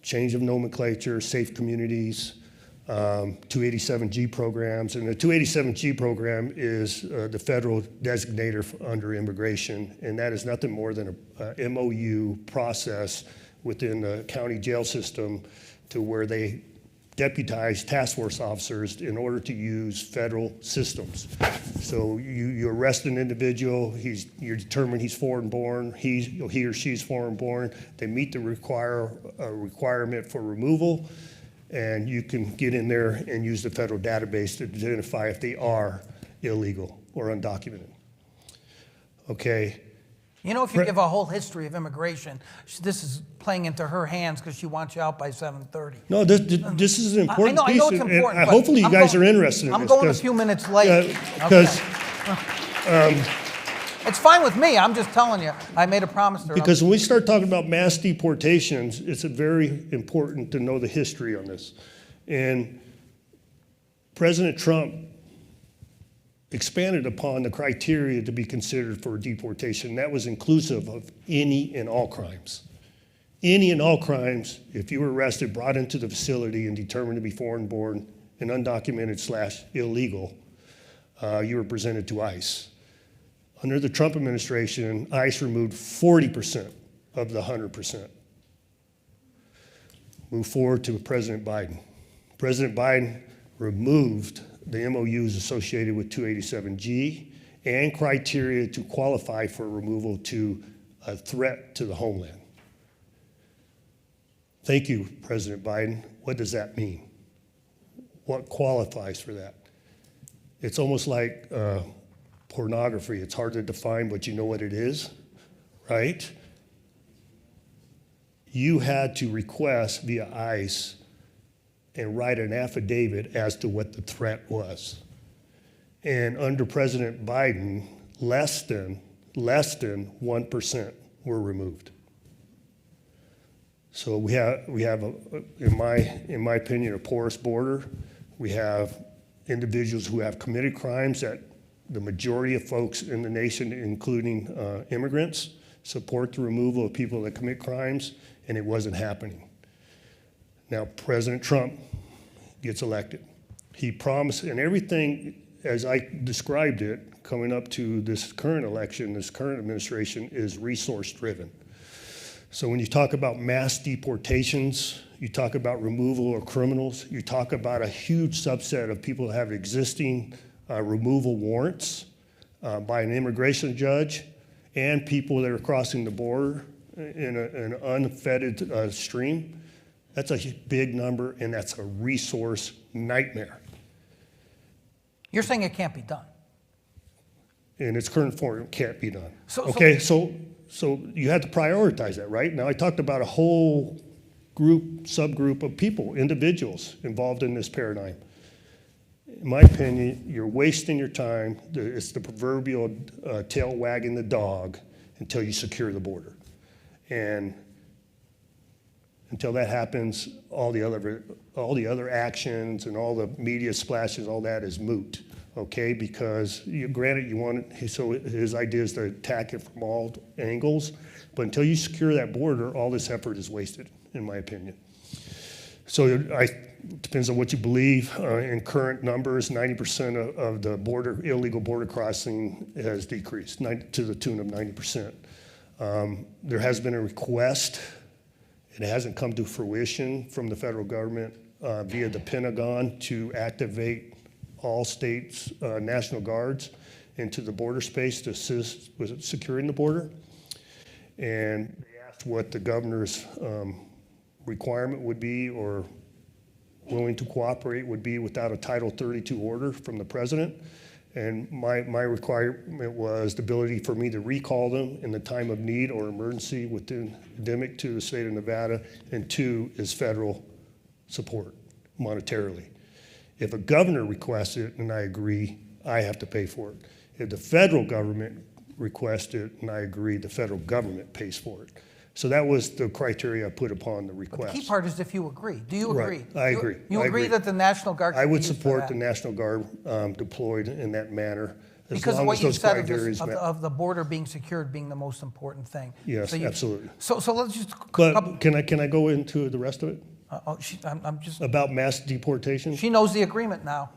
change of nomenclature, safe communities, 287G programs, and the 287G program is the federal designator under immigration, and that is nothing more than a MOU process within the county jail system to where they deputize task force officers in order to use federal systems. So you arrest an individual, you determine he's foreign born, he or she's foreign born, they meet the requirement for removal, and you can get in there and use the federal database to identify if they are illegal or undocumented. Okay. You know, if you give a whole history of immigration, this is playing into her hands because she wants you out by 7:30. No, this is an important piece. I know it's important. And hopefully you guys are interested in this. I'm going a few minutes late. Because it's fine with me. I'm just telling you. I made a promise to her. Because when we start talking about mass deportations, it's very important to know the history on this. And President Trump expanded upon the criteria to be considered for deportation. That was inclusive of any and all crimes. Any and all crimes, if you were arrested, brought into the facility and determined to be foreign born and undocumented / illegal, you were presented to ICE. Under the Trump administration, ICE removed 40% of the 100%. Move forward to President Biden. President Biden removed the MOUs associated with 287G and criteria to qualify for removal to a threat to the homeland. Thank you, President Biden. What does that mean? What qualifies for that? It's almost like pornography. It's hard to define, but you know what it is, right? You had to request via ICE and write an affidavit as to what the threat was. And under President Biden, less than 1% were removed. So we have in my opinion, a porous border. We have individuals who have committed crimes that the majority of folks in the nation, including immigrants, support the removal of people that commit crimes, and it wasn't happening. Now, President Trump gets elected. He promised, and everything, as I described it, coming up to this current election, this current administration, is resource-driven. So when you talk about mass deportations, you talk about removal of criminals, you talk about a huge subset of people that have existing removal warrants by an immigration judge, and people that are crossing the border in an unfettered stream. That's a big number, and that's a resource nightmare. You're saying it can't be done. In its current form, it can't be done. So you have to prioritize that, right? Now, I talked about a whole subgroup of people, individuals involved in this paradigm. In my opinion, you're wasting your time. It's the proverbial tail wagging the dog until you secure the border. And until that happens, all the other actions and all the media splashes, all that is moot, okay? Because granted, so his idea is to attack it from all angles, but until you secure that border, all this effort is wasted, in my opinion. So it depends on what you believe. In current numbers, 90% of the illegal border crossing has decreased to the tune of 90%. There has been a request. It hasn't come to fruition from the federal government via the Pentagon to activate all states' National Guards into the border space to assist with securing the border. And they asked what the governor's requirement would be, or willing to cooperate would be, without a Title 32 order from the president. And my requirement was the ability for me to recall them in the time of need or emergency within endemic to the state of Nevada, and 2 is federal support monetarily. If a governor requests it and I agree, I have to pay for it. If the federal government requests it and I agree, the federal government pays for it. So that was the criteria I put upon the request. But the key part is if you agree. Do you agree? Right. I agree. You agree that the National Guard I can would be used support for the that? National Guard deployed in that manner, as Because of long what as you those said criteria is met. of the border being secured being the most important thing. Yes, absolutely. So let's just. But can I go into the rest of it? I'm just. About mass deportation? She knows the agreement now.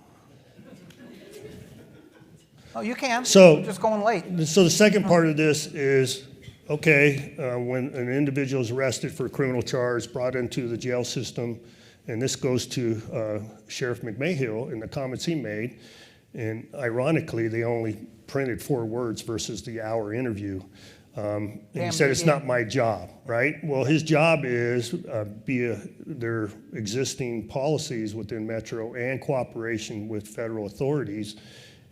Oh, you can. So- We're just going late. So the second part of this is, okay, when an individual is arrested for a criminal charge, brought into the jail system, and this goes to Sheriff McMahill in the comments he made, and ironically, they only printed 4 words versus the hour interview. And he said, it's not my job, right? Well, his job is via their existing policies within Metro and cooperation with federal authorities,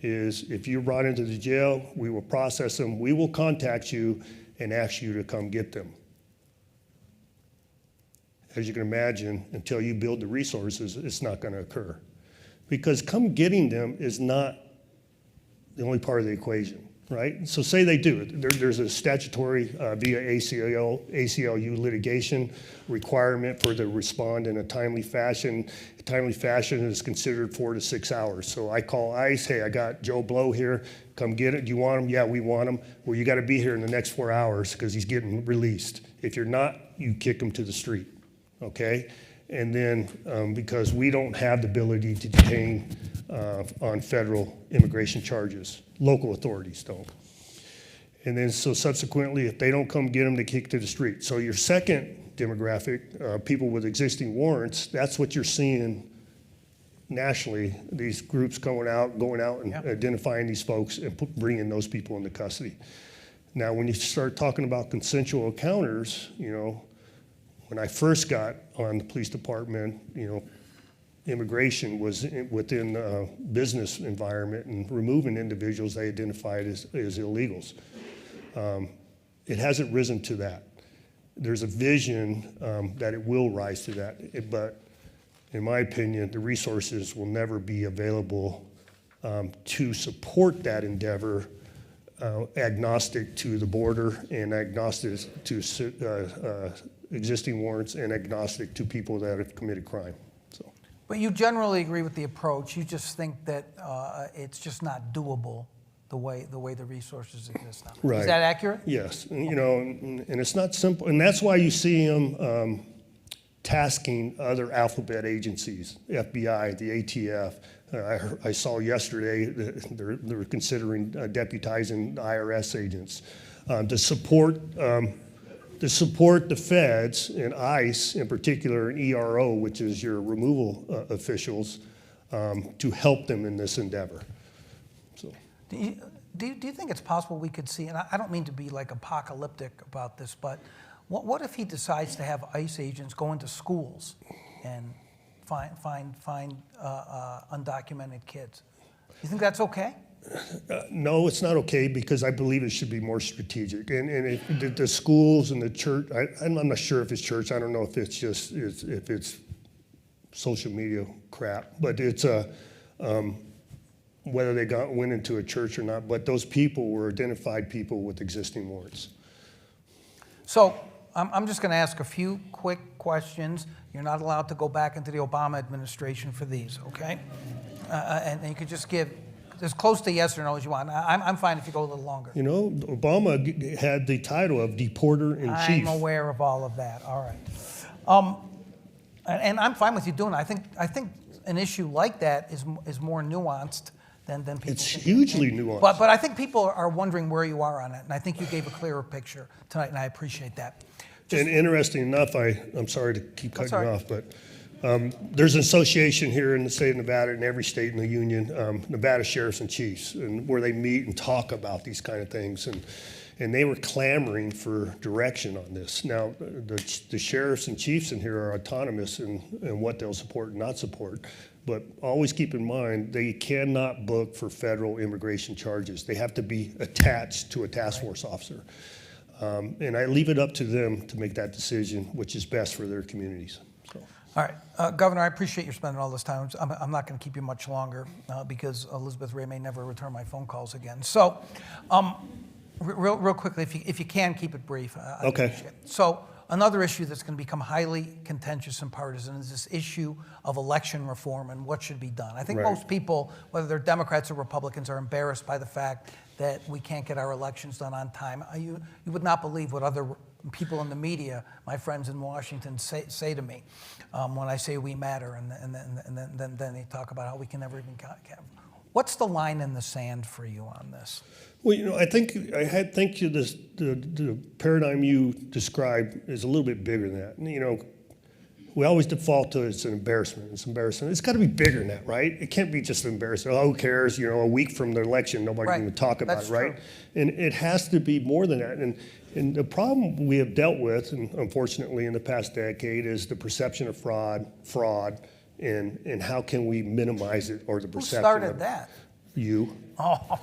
is if you're brought into the jail, we will process them, we will contact you and ask you to come get them. As you can imagine, until you build the resources, it's not going to occur. Because come getting them is not the only part of the equation, right? So say they do it. There's a statutory via ACLU litigation requirement for the respond in a timely fashion. A timely fashion is considered 4 to 6 hours. So I call ICE, hey, I got Joe Blow here, come get it. Do you want him? Yeah, we want him. Well, you got to be here in the next 4 hours because he's getting released. If you're not, you kick him to the street, okay? And then because we don't have the ability to detain on federal immigration charges, local authorities don't. And then so subsequently, if they don't come get them, they kick to the street. So your second demographic, people with existing warrants, that's what you're seeing nationally, these groups going out and identifying these folks and bringing those people into custody. Now, when you start talking about consensual encounters, when I first got on the police department, immigration was within a business environment and removing individuals they identified as illegals. It hasn't risen to that. There's a vision that it will rise to that, but in my opinion, the resources will never be available to support that endeavor, agnostic to the border and agnostic to existing warrants and agnostic to people that have committed crime. So. But you generally agree with the approach. You just think that it's just not doable the way the resources exist now. Right. Is that accurate? Yes, and it's not simple, and that's why you see them tasking other alphabet agencies, FBI, the ATF. I saw yesterday that they're considering deputizing IRS agents to support the feds and ICE in particular, and ERO, which is your removal officials, to help them in this endeavor. So. Do you think it's possible we could see, and I don't mean to be like apocalyptic about this, but what if he decides to have ICE agents go into schools and find undocumented kids? You think that's okay? No, it's not okay, because I believe it should be more strategic. And if the schools and the church, I'm not sure if it's church. I don't know if it's just if it's social media crap, but it's whether they went into a church or not. But those people were identified people with existing warrants. So I'm just going to ask a few quick questions. You're not allowed to go back into the Obama administration for these, okay? And you could just give as close to yes or no as you want. I'm fine if you go a little longer. Obama had the title of deporter in chief. I'm aware of all of that. All right. And I'm fine with you doing it. I think an issue like that is more nuanced than people. It's hugely nuanced. But I think people are wondering where you are on it, and I think you gave a clearer picture tonight, and I appreciate that. And interesting enough, I'm sorry to keep cutting you off, but there's an association here in the state of Nevada, in every state in the union, Nevada Sheriffs and Chiefs, and where they meet and talk about these kind of things. And they were clamoring for direction on this. Now, the sheriffs and chiefs in here are autonomous in what they'll support and not support. But always keep in mind, they cannot book for federal immigration charges. They have to be attached to a task force officer. And I leave it up to them to make that decision, which is best for their communities. So. All right, Governor, I appreciate you spending all this time. I'm not going to keep you much longer because Elizabeth Ray may never return my phone calls again. So, real quickly, if you can, keep it brief. Okay. So, another issue that's going to become highly contentious and partisan is this issue of election reform and what should be done. I think most people, whether they're Democrats or Republicans, are embarrassed by the fact that we can't get our elections done on time. You would not believe what other people in the media, my friends in Washington, say to me when I say we matter, and then they talk about how we can never even count. What's the line in the sand for you on this? Well, I think the paradigm you described is a little bit bigger than that. We always default to it's an embarrassment. It's embarrassing. It's got to be bigger than that, right? It can't be just an embarrassment. Oh, who cares? A week from the election, nobody's going to talk about it, right? True. And it has to be more than that. And the problem we have dealt with, and unfortunately in the past decade, is the perception of fraud, and how can we minimize it, or the perception. Who started that? You. Oh.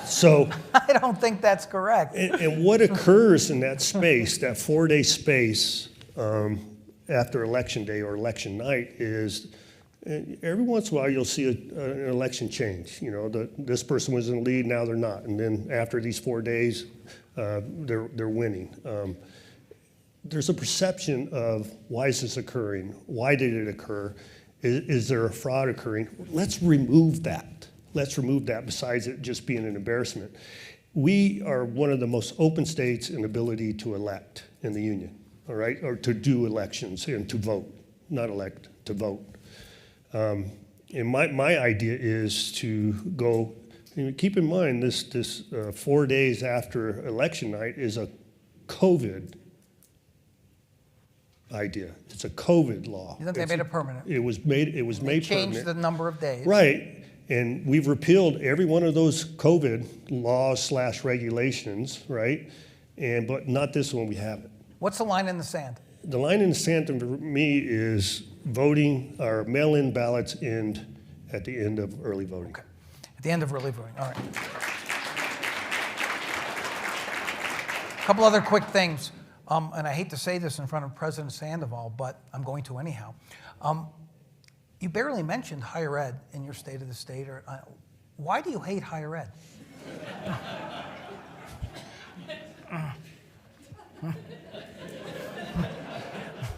So. I don't think that's correct. And what occurs in that space, that 4-day space, after election day or election night, is every once in a while you'll see an election change. This person was in the lead, now they're not, and then after these 4 days, they're winning. There's a perception of, why is this occurring? Why did it occur? Is there a fraud occurring? Let's remove that. Let's remove that, besides it just being an embarrassment. We are one of the most open states in ability to elect in the union, all right? Or to do elections and to vote, not elect, to vote. And my idea is to go And keep in mind, this 4 days after election night is a COVID idea. It's a COVID law. You think they made it permanent? It was made permanent. Changed the number of days. Right. And we've repealed every one of those COVID laws/regulations, right? But not this one, we haven't. What's the line in the sand? The line in the sand for me is voting or mail-in ballots end at the end of early voting. Okay. At the end of early voting. All right. A couple other quick things. And I hate to say this in front of President Sandoval, but I'm going to anyhow. You barely mentioned higher ed in your State of the State. Why do you hate higher ed?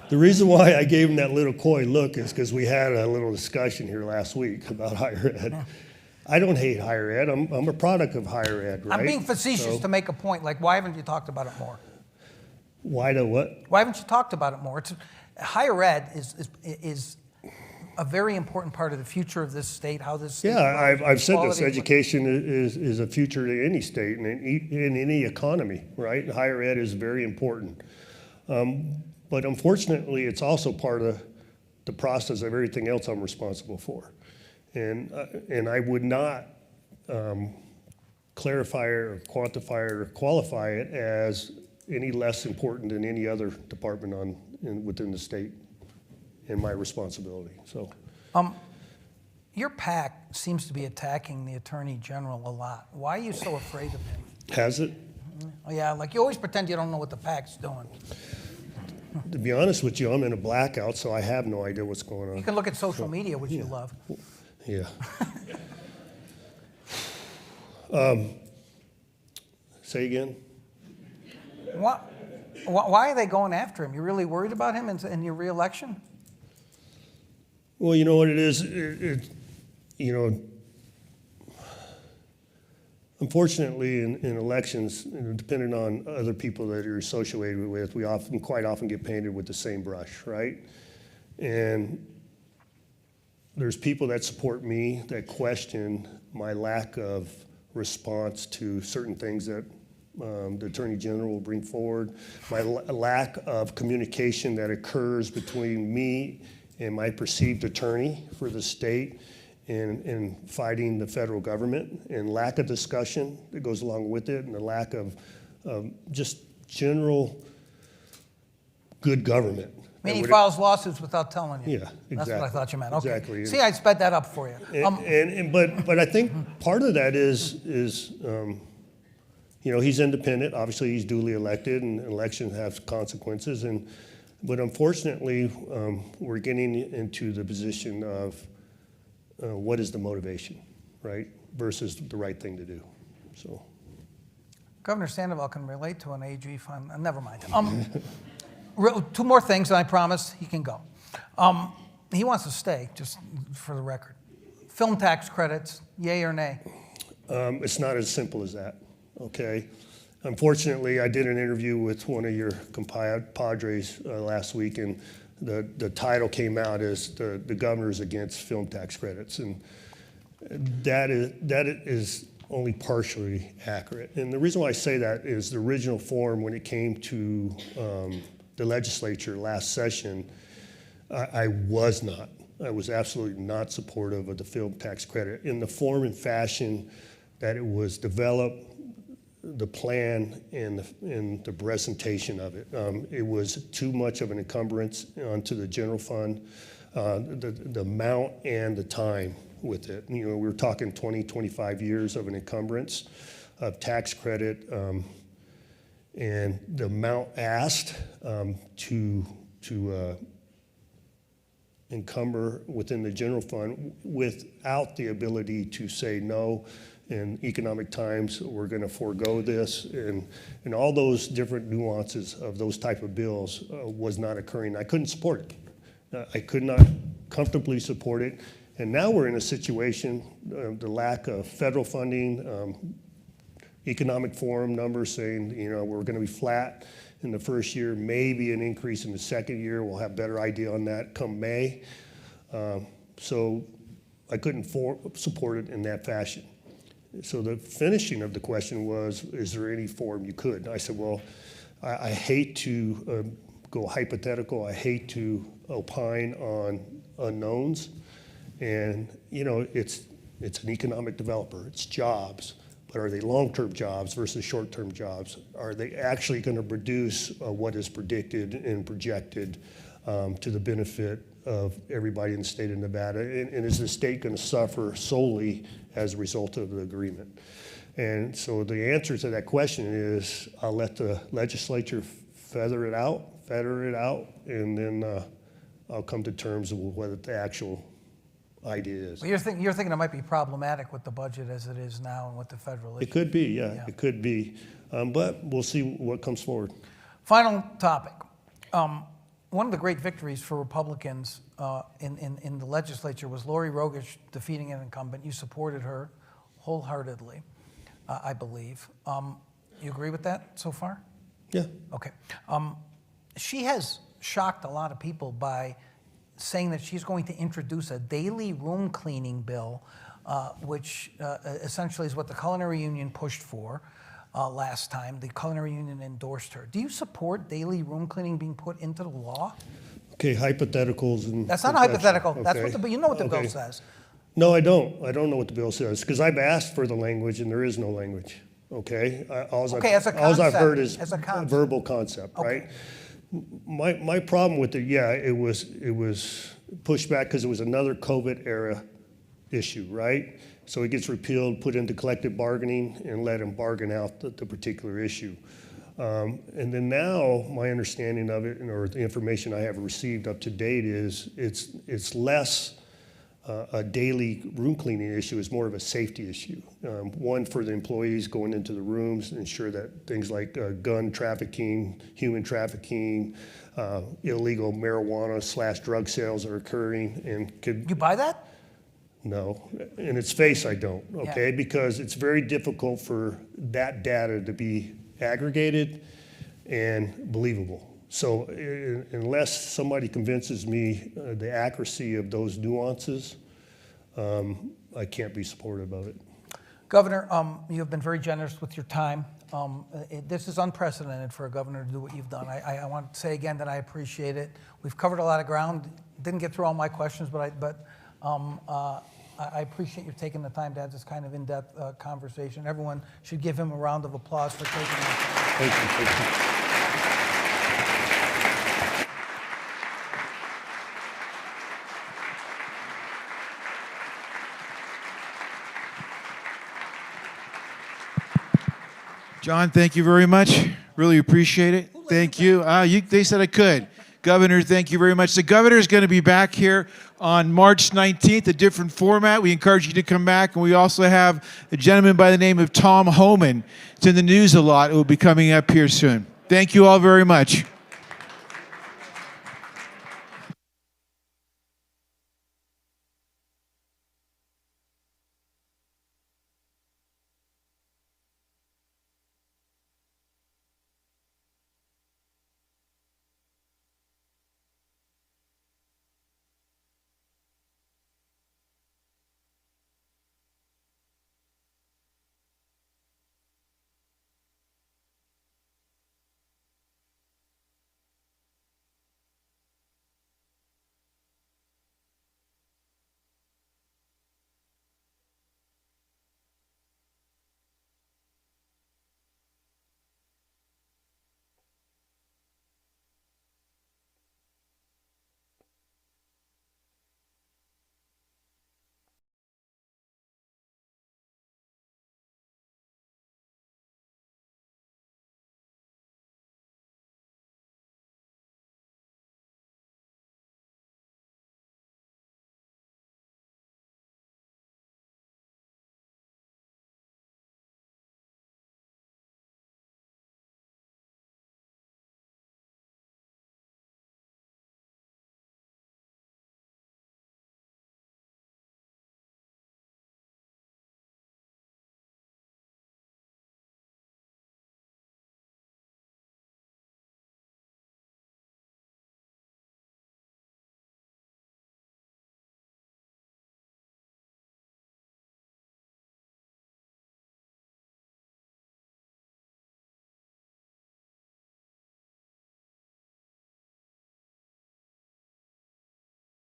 The reason why I gave him that little coy look is because we had a little discussion here last week about higher ed. I don't hate higher ed. I'm a product of higher ed, right? I'm being facetious to make a point. Like, why haven't you talked about it more? Why do what? Why haven't you talked about it more? Higher ed is a very important part of the future of this state. How this state I've said this. Education is a future to any state and in any economy, right? Higher ed is very important. But unfortunately, it's also part of the process of everything else I'm responsible for. And I would not clarify or quantify or qualify it as any less important than any other department within the state in my responsibility. So, your PAC seems to be attacking the Attorney General a lot. Why are you so afraid of him? Has it? Oh, yeah, like you always pretend you don't know what the PAC's doing. To be honest with you, I'm in a blackout, so I have no idea what's going on. You can look at social media, which you love. Yeah. Say again? Why are they going after him? You really worried about him in your reelection? Well, you know what it is? Unfortunately, in elections, depending on other people that you're associated with, we quite often get painted with the same brush, right? And there's people that support me that question my lack of response to certain things that the Attorney General will bring forward, my lack of communication that occurs between me and my perceived attorney for the state in fighting the federal government, and lack of discussion that goes along with it, and the lack of just general good government. I mean, he files lawsuits without telling you. Yeah, exactly. That's what I thought you meant. Okay. Exactly. See, I sped that up for you. But I think part of that is he's independent. Obviously, he's duly elected, and elections have consequences. But unfortunately, we're getting into the position of what is the motivation, right, versus the right thing to do. So, Governor Sandoval can relate to an AG fund. Never mind. Two more things, and I promise he can go. He wants to stay, just for the record. Film tax credits, yay or nay? It's not as simple as that, okay? Unfortunately, I did an interview with one of your compadres last week, and the title came out as the governor's against film tax credits, and that is only partially accurate. And the reason why I say that is the original form, when it came to the legislature last session, I was absolutely not supportive of the film tax credit in the form and fashion that it was developed, the plan and the presentation of it. It was too much of an encumbrance onto the general fund, the amount and the time with it. We were talking 20, 25 years of an encumbrance of tax credit, and the amount asked to encumber within the general fund without the ability to say no. In economic times, we're going to forego this, and all those different nuances of those type of bills was not occurring. I couldn't support it. I could not comfortably support it. And now we're in a situation, the lack of federal funding, economic forum numbers saying, we're going to be flat in the first year, maybe an increase in the second year. We'll have a better idea on that come May. So I couldn't support it in that fashion. So the finishing of the question was, is there any form you could? And I said, well, I hate to go hypothetical. I hate to opine on unknowns. And, it's an economic developer. It's jobs. But are they long-term jobs versus short-term jobs? Are they actually going to produce what is predicted and projected to the benefit of everybody in the state of Nevada? And is the state going to suffer solely as a result of the agreement? And so the answer to that question is, I'll let the legislature feather it out, and then I'll come to terms with what the actual idea is. Well, you're thinking it might be problematic with the budget as it is now and with the federal issue. It could be, yeah. It could be. But we'll see what comes forward. Final topic. One of the great victories for Republicans in the legislature was Lori Rogish defeating an incumbent. You supported her wholeheartedly, I believe. You agree with that so far? Yeah. Okay. She has shocked a lot of people by saying that she's going to introduce a daily room cleaning bill, which essentially is what the Culinary Union pushed for last time. The Culinary Union endorsed her. Do you support daily room cleaning being put into the law? Okay, hypotheticals and... That's not hypothetical. Okay. That's what you know what the bill says. No, I don't. I don't know what the bill says, because I've asked for the language and there is no language. Okay? All I've heard is a verbal concept, right? My problem with it, it was pushed back because it was another COVID era issue, right? So it gets repealed, put into collective bargaining, and let them bargain out the particular issue. And then now, my understanding of it, or the information I have received up to date, is it's less a daily room cleaning issue, is more of a safety issue. One, for the employees going into the rooms, ensure that things like gun trafficking, human trafficking, illegal marijuana / drug sales are occurring. And could you buy that? No, in its face, I don't. Okay, because it's very difficult for that data to be aggregated and believable. So unless somebody convinces me the accuracy of those nuances, I can't be supportive of it. Governor, you have been very generous with your time. This is unprecedented for a governor to do what you've done. I want to say again that I appreciate it. We've covered a lot of ground. Didn't get through all my questions, but I appreciate you taking the time to have this kind of in-depth conversation. Everyone should give him a round of applause for taking the time. Thank you. Thank you. John, thank you very much. Really appreciate it. Thank you. They said I could. Governor, thank you very much. The governor is going to be back here on March 19th, a different format. We encourage you to come back. And we also have a gentleman by the name of Tom Homan. It's in the news a lot. It will be coming up here soon. Thank you all very much.